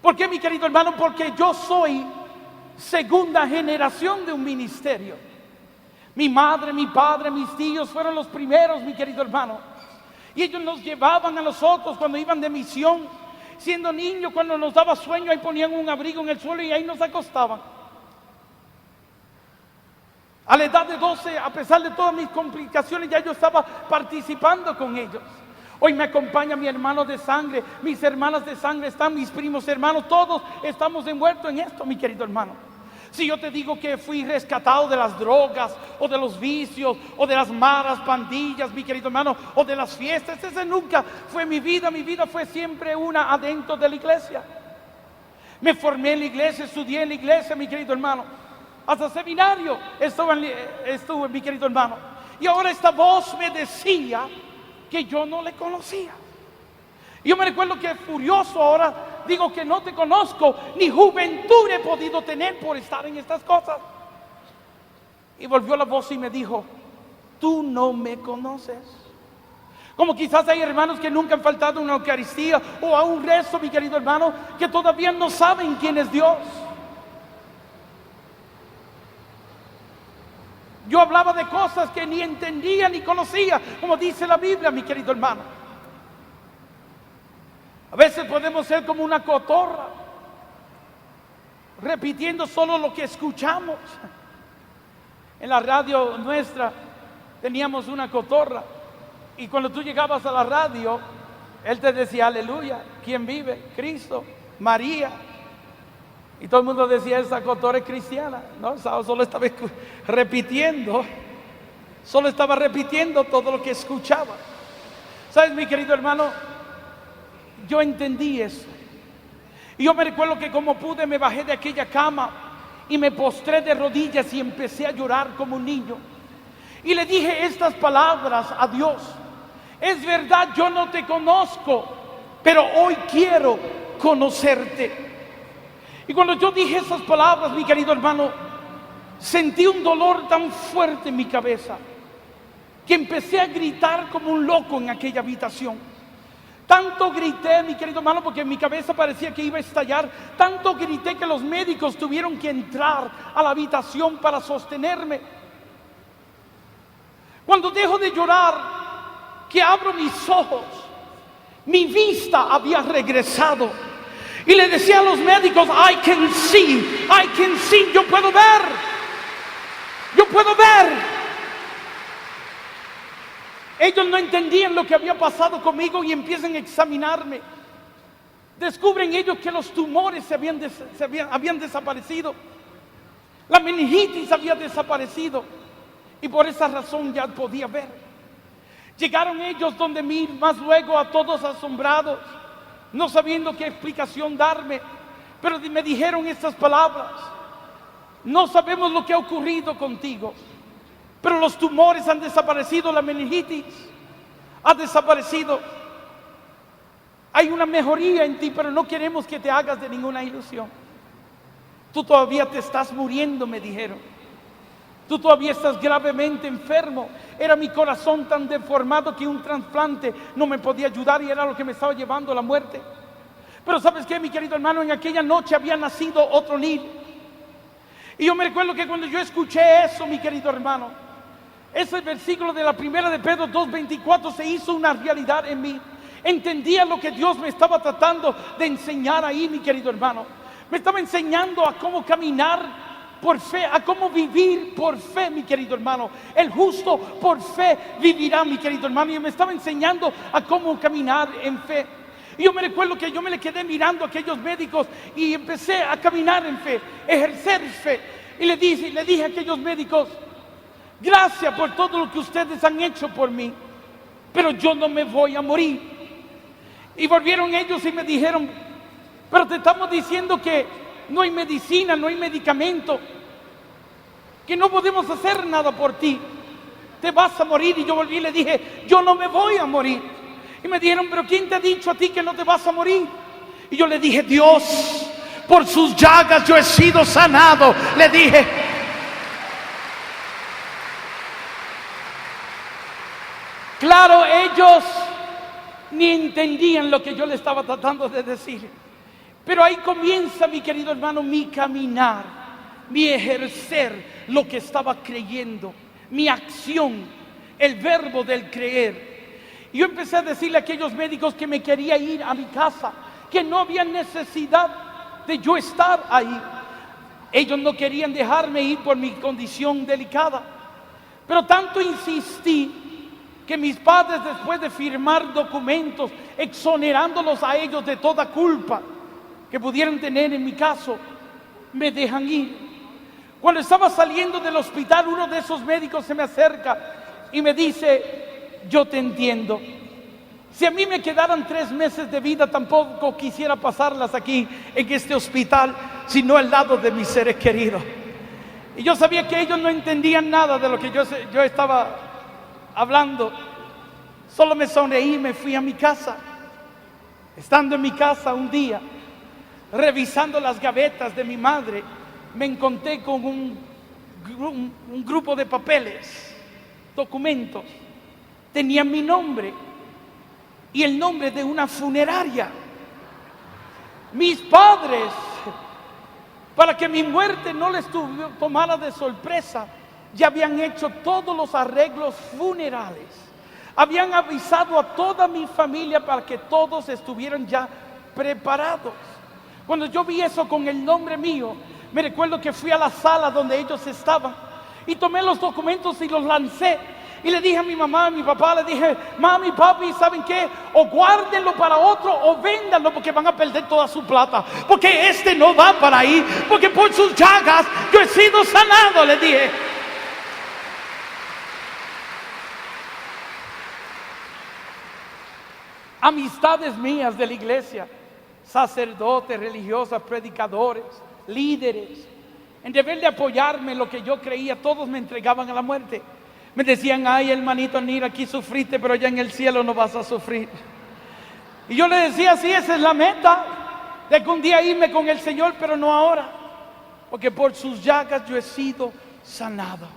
¿Por qué, mi querido hermano? Porque yo soy segunda generación de un ministerio. Mi madre, mi padre, mis tíos fueron los primeros, mi querido hermano. Y ellos nos llevaban a nosotros cuando iban de misión. Siendo niños, cuando nos daba sueño, ahí ponían un abrigo en el suelo y ahí nos acostaban. A la edad de 12, a pesar de todas mis complicaciones, ya yo estaba participando con ellos. Hoy me acompaña mi hermano de sangre, mis hermanas de sangre están, mis primos hermanos, todos estamos envueltos en esto, mi querido hermano. Si yo te digo que fui rescatado de las drogas, o de los vicios, o de las malas pandillas, mi querido hermano, o de las fiestas, ese nunca fue mi vida. Mi vida fue siempre una adentro de la iglesia. Me formé en la iglesia, estudié en la iglesia, mi querido hermano. Hasta seminario estuve, mi querido hermano. Y ahora esta voz me decía que yo no le conocía. Y yo me recuerdo que furioso ahora digo que no te conozco, ni juventud he podido tener por estar en estas cosas. Y volvió la voz y me dijo: tú no me conoces. Como quizás hay hermanos que nunca han faltado a una Eucaristía o a un rezo, mi querido hermano, que todavía no saben quién es Dios. Yo hablaba de cosas que ni entendía ni conocía, como dice la Biblia, mi querido hermano. A veces podemos ser como una cotorra, repitiendo solo lo que escuchamos. En la radio nuestra teníamos una cotorra, y cuando tú llegabas a la radio, él te decía: aleluya, ¿quién vive? Cristo, María. Y todo el mundo decía: esa cotorra es cristiana. No, solo estaba repitiendo todo lo que escuchaba. ¿Sabes, mi querido hermano? Yo entendí eso. Y yo me recuerdo que como pude me bajé de aquella cama y me postré de rodillas y empecé a llorar como un niño. Y le dije estas palabras a Dios: es verdad, yo no te conozco, pero hoy quiero conocerte. Y cuando yo dije esas palabras, mi querido hermano, sentí un dolor tan fuerte en mi cabeza que empecé a gritar como un loco en aquella habitación. Tanto grité, mi querido hermano, porque en mi cabeza parecía que iba a estallar. Tanto grité que los médicos tuvieron que entrar a la habitación para sostenerme. Cuando dejo de llorar, que abro mis ojos, mi vista había regresado. Y le decía a los médicos: I can see, yo puedo ver, yo puedo ver. Ellos no entendían lo que había pasado conmigo y empiezan a examinarme. Descubren ellos que los tumores habían desaparecido. La meningitis había desaparecido. Y por esa razón ya podía ver. Llegaron ellos donde mí, más luego, a todos asombrados, no sabiendo qué explicación darme. Pero me dijeron estas palabras: no sabemos lo que ha ocurrido contigo, pero los tumores han desaparecido, la meningitis ha desaparecido. Hay una mejoría en ti, pero no queremos que te hagas de ninguna ilusión. Tú todavía te estás muriendo, me dijeron. Tú todavía estás gravemente enfermo. Era mi corazón tan deformado que un trasplante no me podía ayudar y era lo que me estaba llevando a la muerte. Pero ¿sabes qué, mi querido hermano? En aquella noche había nacido otro Neil. Y yo me recuerdo que cuando yo escuché eso, mi querido hermano, ese versículo de la primera de Pedro 2:24 se hizo una realidad en mí. Entendía lo que Dios me estaba tratando de enseñar ahí, mi querido hermano. Me estaba enseñando a cómo caminar por fe, a cómo vivir por fe, mi querido hermano. El justo por fe vivirá, mi querido hermano. Y me estaba enseñando a cómo caminar en fe. Y yo me recuerdo que yo me le quedé mirando a aquellos médicos y empecé a caminar en fe, ejercer fe. Y le dije a aquellos médicos: gracias por todo lo que ustedes han hecho por mí, pero yo no me voy a morir. Y volvieron ellos y me dijeron: pero te estamos diciendo que no hay medicina, no hay medicamento, que no podemos hacer nada por ti, te vas a morir. Y yo volví y le dije: yo no me voy a morir. Y me dijeron: pero ¿quién te ha dicho a ti que no te vas a morir? Y yo le dije: Dios, por sus llagas yo he sido sanado. Le dije. Claro, ellos ni entendían lo que yo le estaba tratando de decir. Pero ahí comienza, mi querido hermano, mi caminar, mi ejercer lo que estaba creyendo, mi acción, el verbo del creer. Y yo empecé a decirle a aquellos médicos que me quería ir a mi casa, que no había necesidad de yo estar ahí. Ellos no querían dejarme ir por mi condición delicada. Pero tanto insistí que mis padres, después de firmar documentos exonerándolos a ellos de toda culpa que pudieran tener en mi caso, me dejan ir. Cuando estaba saliendo del hospital, uno de esos médicos se me acerca y me dice: yo te entiendo. Si a mí me quedaran 3 meses de vida, tampoco quisiera pasarlas aquí en este hospital, sino al lado de mis seres queridos. Y yo sabía que ellos no entendían nada de lo que yo estaba hablando. Solo me sonreí y me fui a mi casa. Estando en mi casa un día, revisando las gavetas de mi madre, me encontré con un grupo de papeles, documentos. Tenían mi nombre y el nombre de una funeraria. Mis padres, para que mi muerte no les tomara de sorpresa, ya habían hecho todos los arreglos funerales. Habían avisado a toda mi familia para que todos estuvieran ya preparados. Cuando yo vi eso con el nombre mío, me recuerdo que fui a la sala donde ellos estaban y tomé los documentos y los lancé. Y le dije a mi mamá, a mi papá, le dije: mami, papi, ¿saben qué? O guárdenlo para otro o véndanlo, porque van a perder toda su plata. Porque este no va para ahí, porque por sus llagas yo he sido sanado, le dije. Amistades mías de la iglesia sacerdotes, religiosas, predicadores, líderes, en deber de apoyarme en lo que yo creía, todos me entregaban a la muerte. Me decían: ay, hermanito Nir, aquí sufriste, pero ya en el cielo no vas a sufrir. Y yo le decía: sí, esa es la meta, de que un día irme con el Señor, pero no ahora, porque por sus llagas yo he sido sanado.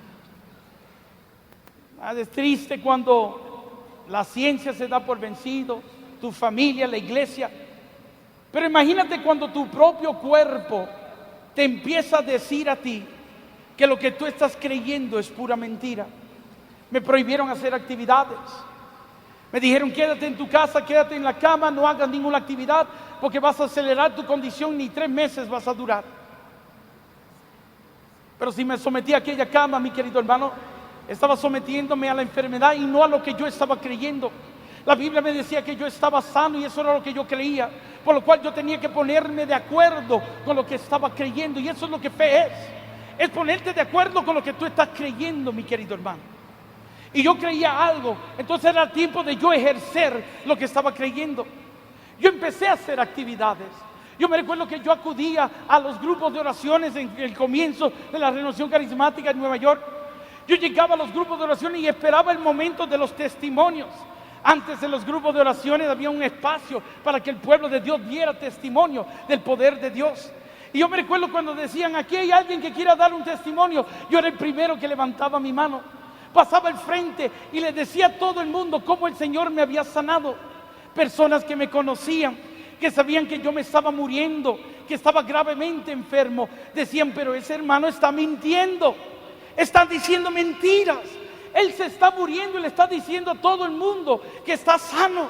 Es triste cuando la ciencia se da por vencido, tu familia, la iglesia. Pero imagínate cuando tu propio cuerpo te empieza a decir a ti que lo que tú estás creyendo es pura mentira. Me prohibieron hacer actividades. Me dijeron: quédate en tu casa, quédate en la cama, no hagas ninguna actividad, porque vas a acelerar tu condición, ni 3 meses vas a durar. Pero si me sometí a aquella cama, mi querido hermano, estaba sometiéndome a la enfermedad y no a lo que yo estaba creyendo. La Biblia me decía que yo estaba sano y eso era lo que yo creía, por lo cual yo tenía que ponerme de acuerdo con lo que estaba creyendo. Y eso es lo que fe es ponerte de acuerdo con lo que tú estás creyendo, mi querido hermano. Y yo creía algo, entonces era tiempo de yo ejercer lo que estaba creyendo. Yo empecé a hacer actividades. Yo me recuerdo que yo acudía a los grupos de oraciones en el comienzo de la Renovación Carismática en Nueva York. Yo llegaba a los grupos de oración y esperaba el momento de los testimonios. Antes de los grupos de oraciones había un espacio para que el pueblo de Dios diera testimonio del poder de Dios. Y yo me recuerdo cuando decían: aquí hay alguien que quiera dar un testimonio. Yo era el primero que levantaba mi mano, pasaba al frente y le decía a todo el mundo cómo el Señor me había sanado. Personas que me conocían, que sabían que yo me estaba muriendo, que estaba gravemente enfermo, decían: pero ese hermano está mintiendo, está diciendo mentiras. Él se está muriendo y le está diciendo a todo el mundo que está sano.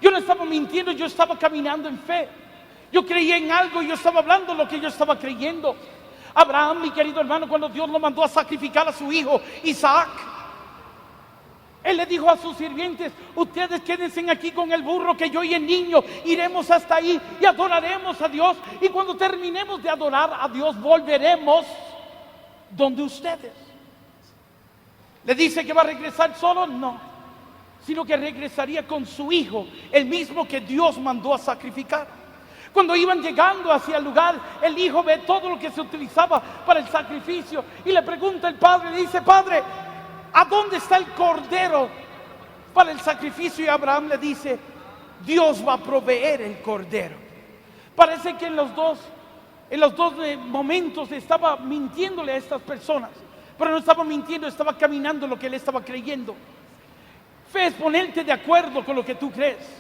Yo no estaba mintiendo, yo estaba caminando en fe. Yo creía en algo y yo estaba hablando lo que yo estaba creyendo. Abraham, mi querido hermano, cuando Dios lo mandó a sacrificar a su hijo Isaac, él le dijo a sus sirvientes: ustedes quédense aquí con el burro, que yo y el niño iremos hasta ahí y adoraremos a Dios. Y cuando terminemos de adorar a Dios, volveremos donde ustedes. ¿Le dice que va a regresar solo? No, sino que regresaría con su hijo, el mismo que Dios mandó a sacrificar. Cuando iban llegando hacia el lugar, el hijo ve todo lo que se utilizaba para el sacrificio y le pregunta al padre, le dice: padre, ¿a dónde está el cordero para el sacrificio? Y Abraham le dice: Dios va a proveer el cordero. Parece que en los dos momentos estaba mintiéndole a estas personas, pero no estaba mintiendo, estaba caminando lo que él estaba creyendo. Fe es ponerte de acuerdo con lo que tú crees.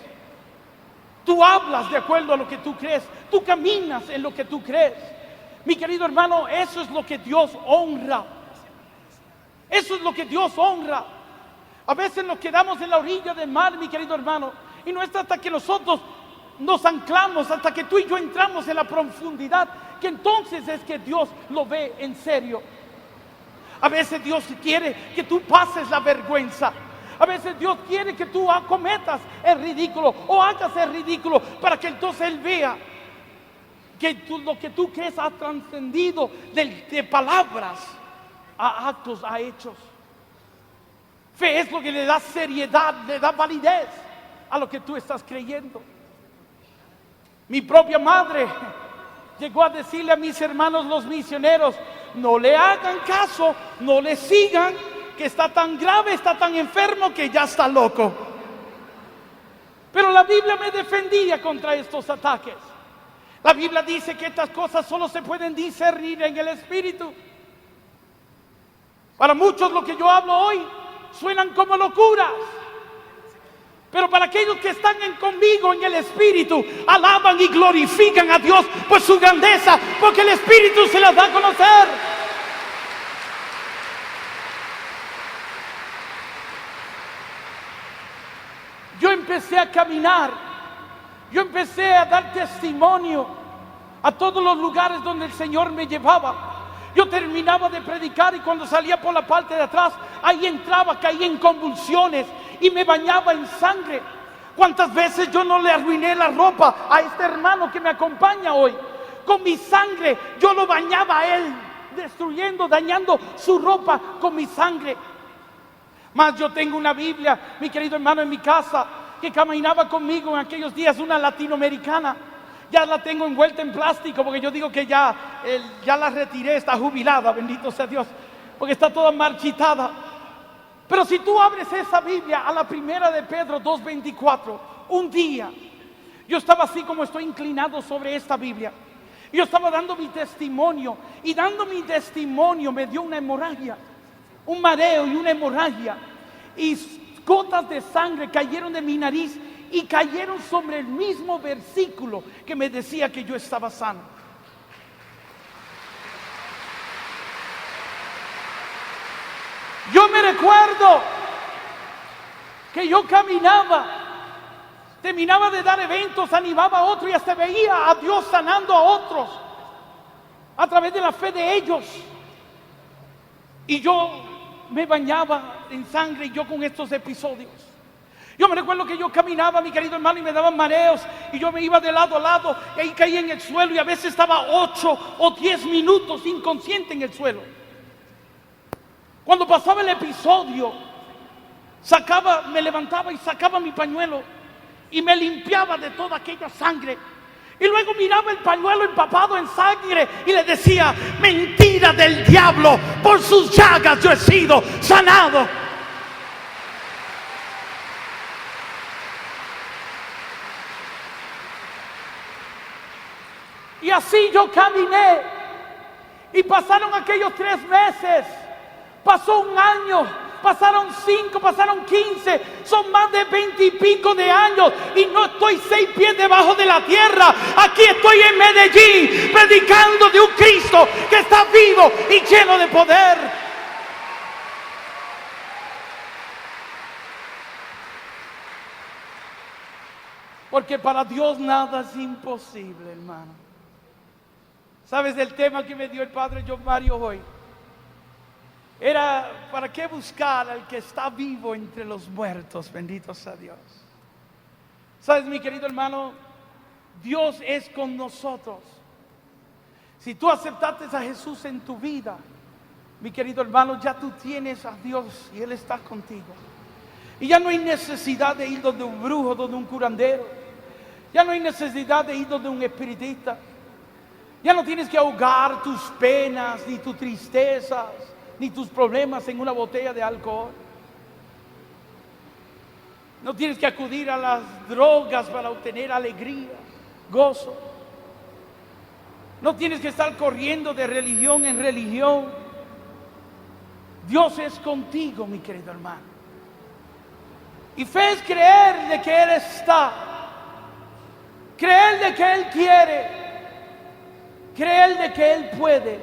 Tú hablas de acuerdo a lo que tú crees. Tú caminas en lo que tú crees. Mi querido hermano, eso es lo que Dios honra. Eso es lo que Dios honra. A veces nos quedamos en la orilla del mar, mi querido hermano, y no es hasta que nosotros nos anclamos, hasta que tú y yo entramos en la profundidad, que entonces es que Dios lo ve en serio. A veces Dios quiere que tú pases la vergüenza. A veces Dios quiere que tú acometas el ridículo o hagas el ridículo, para que entonces Él vea que lo que tú crees ha trascendido de palabras a actos, a hechos. Fe es lo que le da seriedad, le da validez a lo que tú estás creyendo. Mi propia madre llegó a decirle a mis hermanos los misioneros: no le hagan caso, no le sigan, que está tan grave, está tan enfermo que ya está loco. Pero la Biblia me defendía contra estos ataques. La Biblia dice que estas cosas solo se pueden discernir en el Espíritu. Para muchos lo que yo hablo hoy suenan como locuras, pero para aquellos que están conmigo en el Espíritu, alaban y glorifican a Dios por su grandeza, porque el Espíritu se las da a conocer. Yo empecé a caminar, yo empecé a dar testimonio a todos los lugares donde el Señor me llevaba. Yo terminaba de predicar y cuando salía por la parte de atrás, ahí entraba, caía en convulsiones y me bañaba en sangre. ¿Cuántas veces yo no le arruiné la ropa a este hermano que me acompaña hoy? Con mi sangre yo lo bañaba a él, destruyendo, dañando su ropa con mi sangre. Mas yo tengo una Biblia, mi querido hermano, en mi casa, que caminaba conmigo en aquellos días, una latinoamericana, Ya la tengo envuelta en plástico porque yo digo que ya la retiré, está jubilada, bendito sea Dios, porque está toda marchitada. Pero si tú abres esa Biblia a la primera de Pedro 2:24, un día yo estaba así como estoy inclinado sobre esta Biblia. Yo estaba dando mi testimonio, y dando mi testimonio me dio una hemorragia, un mareo y una hemorragia, y gotas de sangre cayeron de mi nariz y cayeron sobre el mismo versículo que me decía que yo estaba sano. Yo me recuerdo que yo caminaba, terminaba de dar eventos, animaba a otros y hasta veía a Dios sanando a otros a través de la fe de ellos. Y yo me bañaba en sangre, y yo con estos episodios. Yo me recuerdo que yo caminaba, mi querido hermano, y me daban mareos, y yo me iba de lado a lado, y ahí caía en el suelo, y a veces estaba 8 o 10 minutos inconsciente en el suelo. Cuando pasaba el episodio, me levantaba y sacaba mi pañuelo y me limpiaba de toda aquella sangre. Y luego miraba el pañuelo empapado en sangre y le decía: mentira del diablo, por sus llagas yo he sido sanado. Y así yo caminé, y pasaron aquellos 3 meses, pasó un año, pasaron 5, pasaron 15, son más de 20 y pico de años, y no estoy 6 pies debajo de la tierra. Aquí estoy en Medellín, predicando de un Cristo que está vivo y lleno de poder. Porque para Dios nada es imposible, hermano. ¿Sabes el tema que me dio el Padre John Mario hoy? Era: ¿para qué buscar al que está vivo entre los muertos? Bendito sea Dios. ¿Sabes, mi querido hermano? Dios es con nosotros. Si tú aceptaste a Jesús en tu vida, mi querido hermano, ya tú tienes a Dios y Él está contigo. Y ya no hay necesidad de ir donde un brujo, donde un curandero. Ya no hay necesidad de ir donde un espiritista. Ya no tienes que ahogar tus penas, ni tus tristezas, ni tus problemas en una botella de alcohol. No tienes que acudir a las drogas para obtener alegría, gozo. No tienes que estar corriendo de religión en religión. Dios es contigo, mi querido hermano. Y fe es creer de que Él está, creer de que Él quiere, creer de que Él puede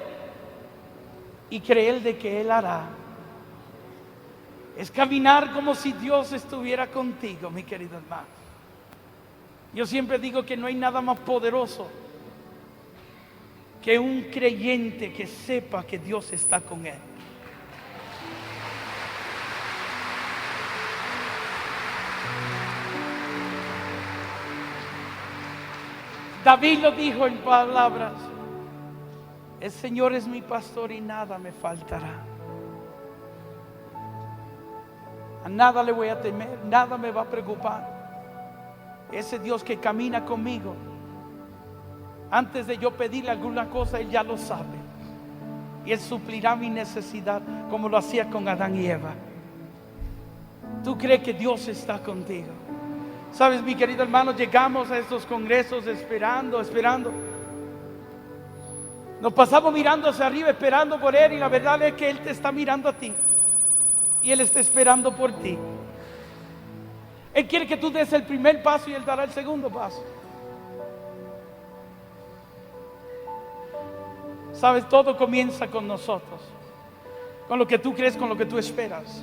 y creer de que Él hará. Es caminar como si Dios estuviera contigo, mi querido hermano. Yo siempre digo que no hay nada más poderoso que un creyente que sepa que Dios está con él. David lo dijo en palabras: el Señor es mi pastor y nada me faltará. A nada le voy a temer, nada me va a preocupar. Ese Dios que camina conmigo, antes de yo pedirle alguna cosa, Él ya lo sabe. Y Él suplirá mi necesidad como lo hacía con Adán y Eva. ¿Tú crees que Dios está contigo? Sabes, mi querido hermano, llegamos a estos congresos esperando. Nos pasamos mirando hacia arriba, esperando por Él, y la verdad es que Él te está mirando a ti. Y Él está esperando por ti. Él quiere que tú des el primer paso y Él dará el segundo paso. Sabes, todo comienza con nosotros, con lo que tú crees, con lo que tú esperas.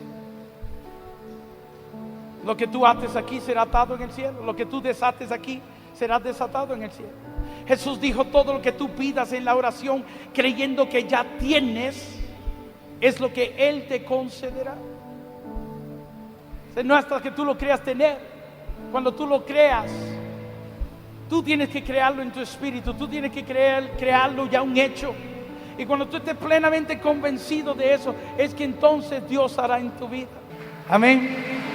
Lo que tú ates aquí será atado en el cielo. Lo que tú desates aquí será desatado en el cielo. Jesús dijo: todo lo que tú pidas en la oración, creyendo que ya tienes, es lo que Él te concederá. No hasta que tú lo creas tener. Cuando tú lo creas, tú tienes que crearlo en tu espíritu. Tú tienes que crearlo ya un hecho. Y cuando tú estés plenamente convencido de eso, es que entonces Dios hará en tu vida. Amén.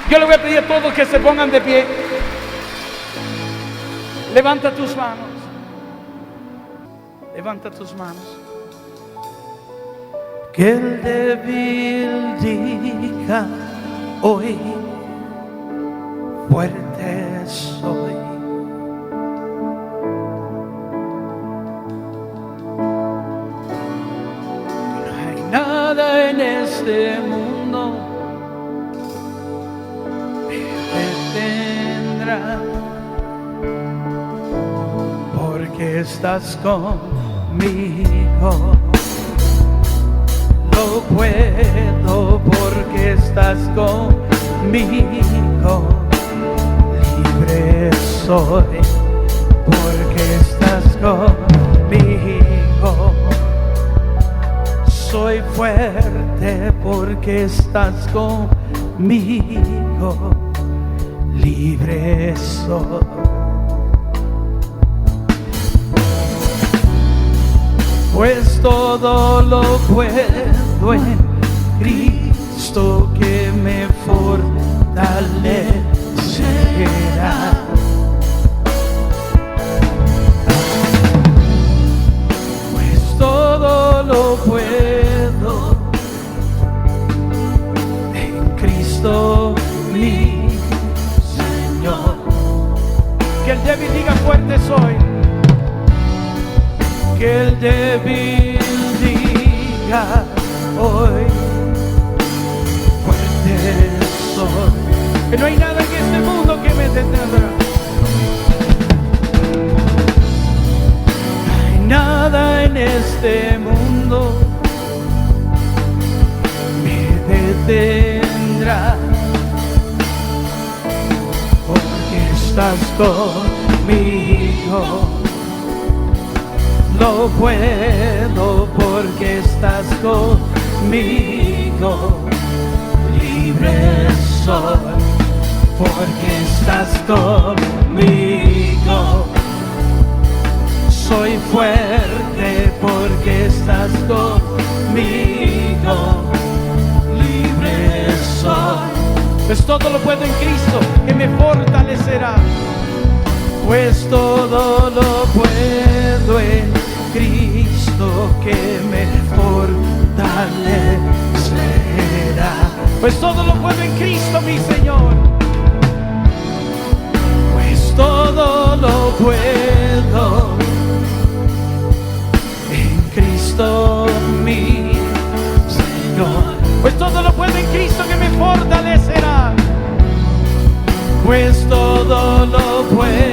Yo le voy a pedir a todos que se pongan de pie. Levanta tus manos. Levanta tus manos. Que el débil diga hoy, fuerte soy. No hay nada en este mundo que detendrá, porque estás conmigo. Lo puedo porque estás conmigo. Libre soy porque estás conmigo. Soy fuerte porque estás conmigo. Libre soy. Pues todo lo puedo en Cristo que me fortalecerá. Pues todo lo puedo en Cristo mi Señor. Que el débil diga fuerte soy. Que el débil diga hoy, fuerte soy. Que no hay nada en este mundo que me detendrá. No hay nada en este mundo me detendrá, porque estás conmigo. Lo puedo porque estás conmigo. Libre soy porque estás conmigo. Soy fuerte porque estás conmigo. Libre soy. Pues todo lo puedo en Cristo que me fortalecerá. Pues todo lo puedo en Cristo que me fortalecerá. Pues todo lo puedo en Cristo mi Señor. Pues todo lo puedo en Cristo mi Señor. Pues todo lo puedo en Cristo que me fortalecerá. Pues todo lo puedo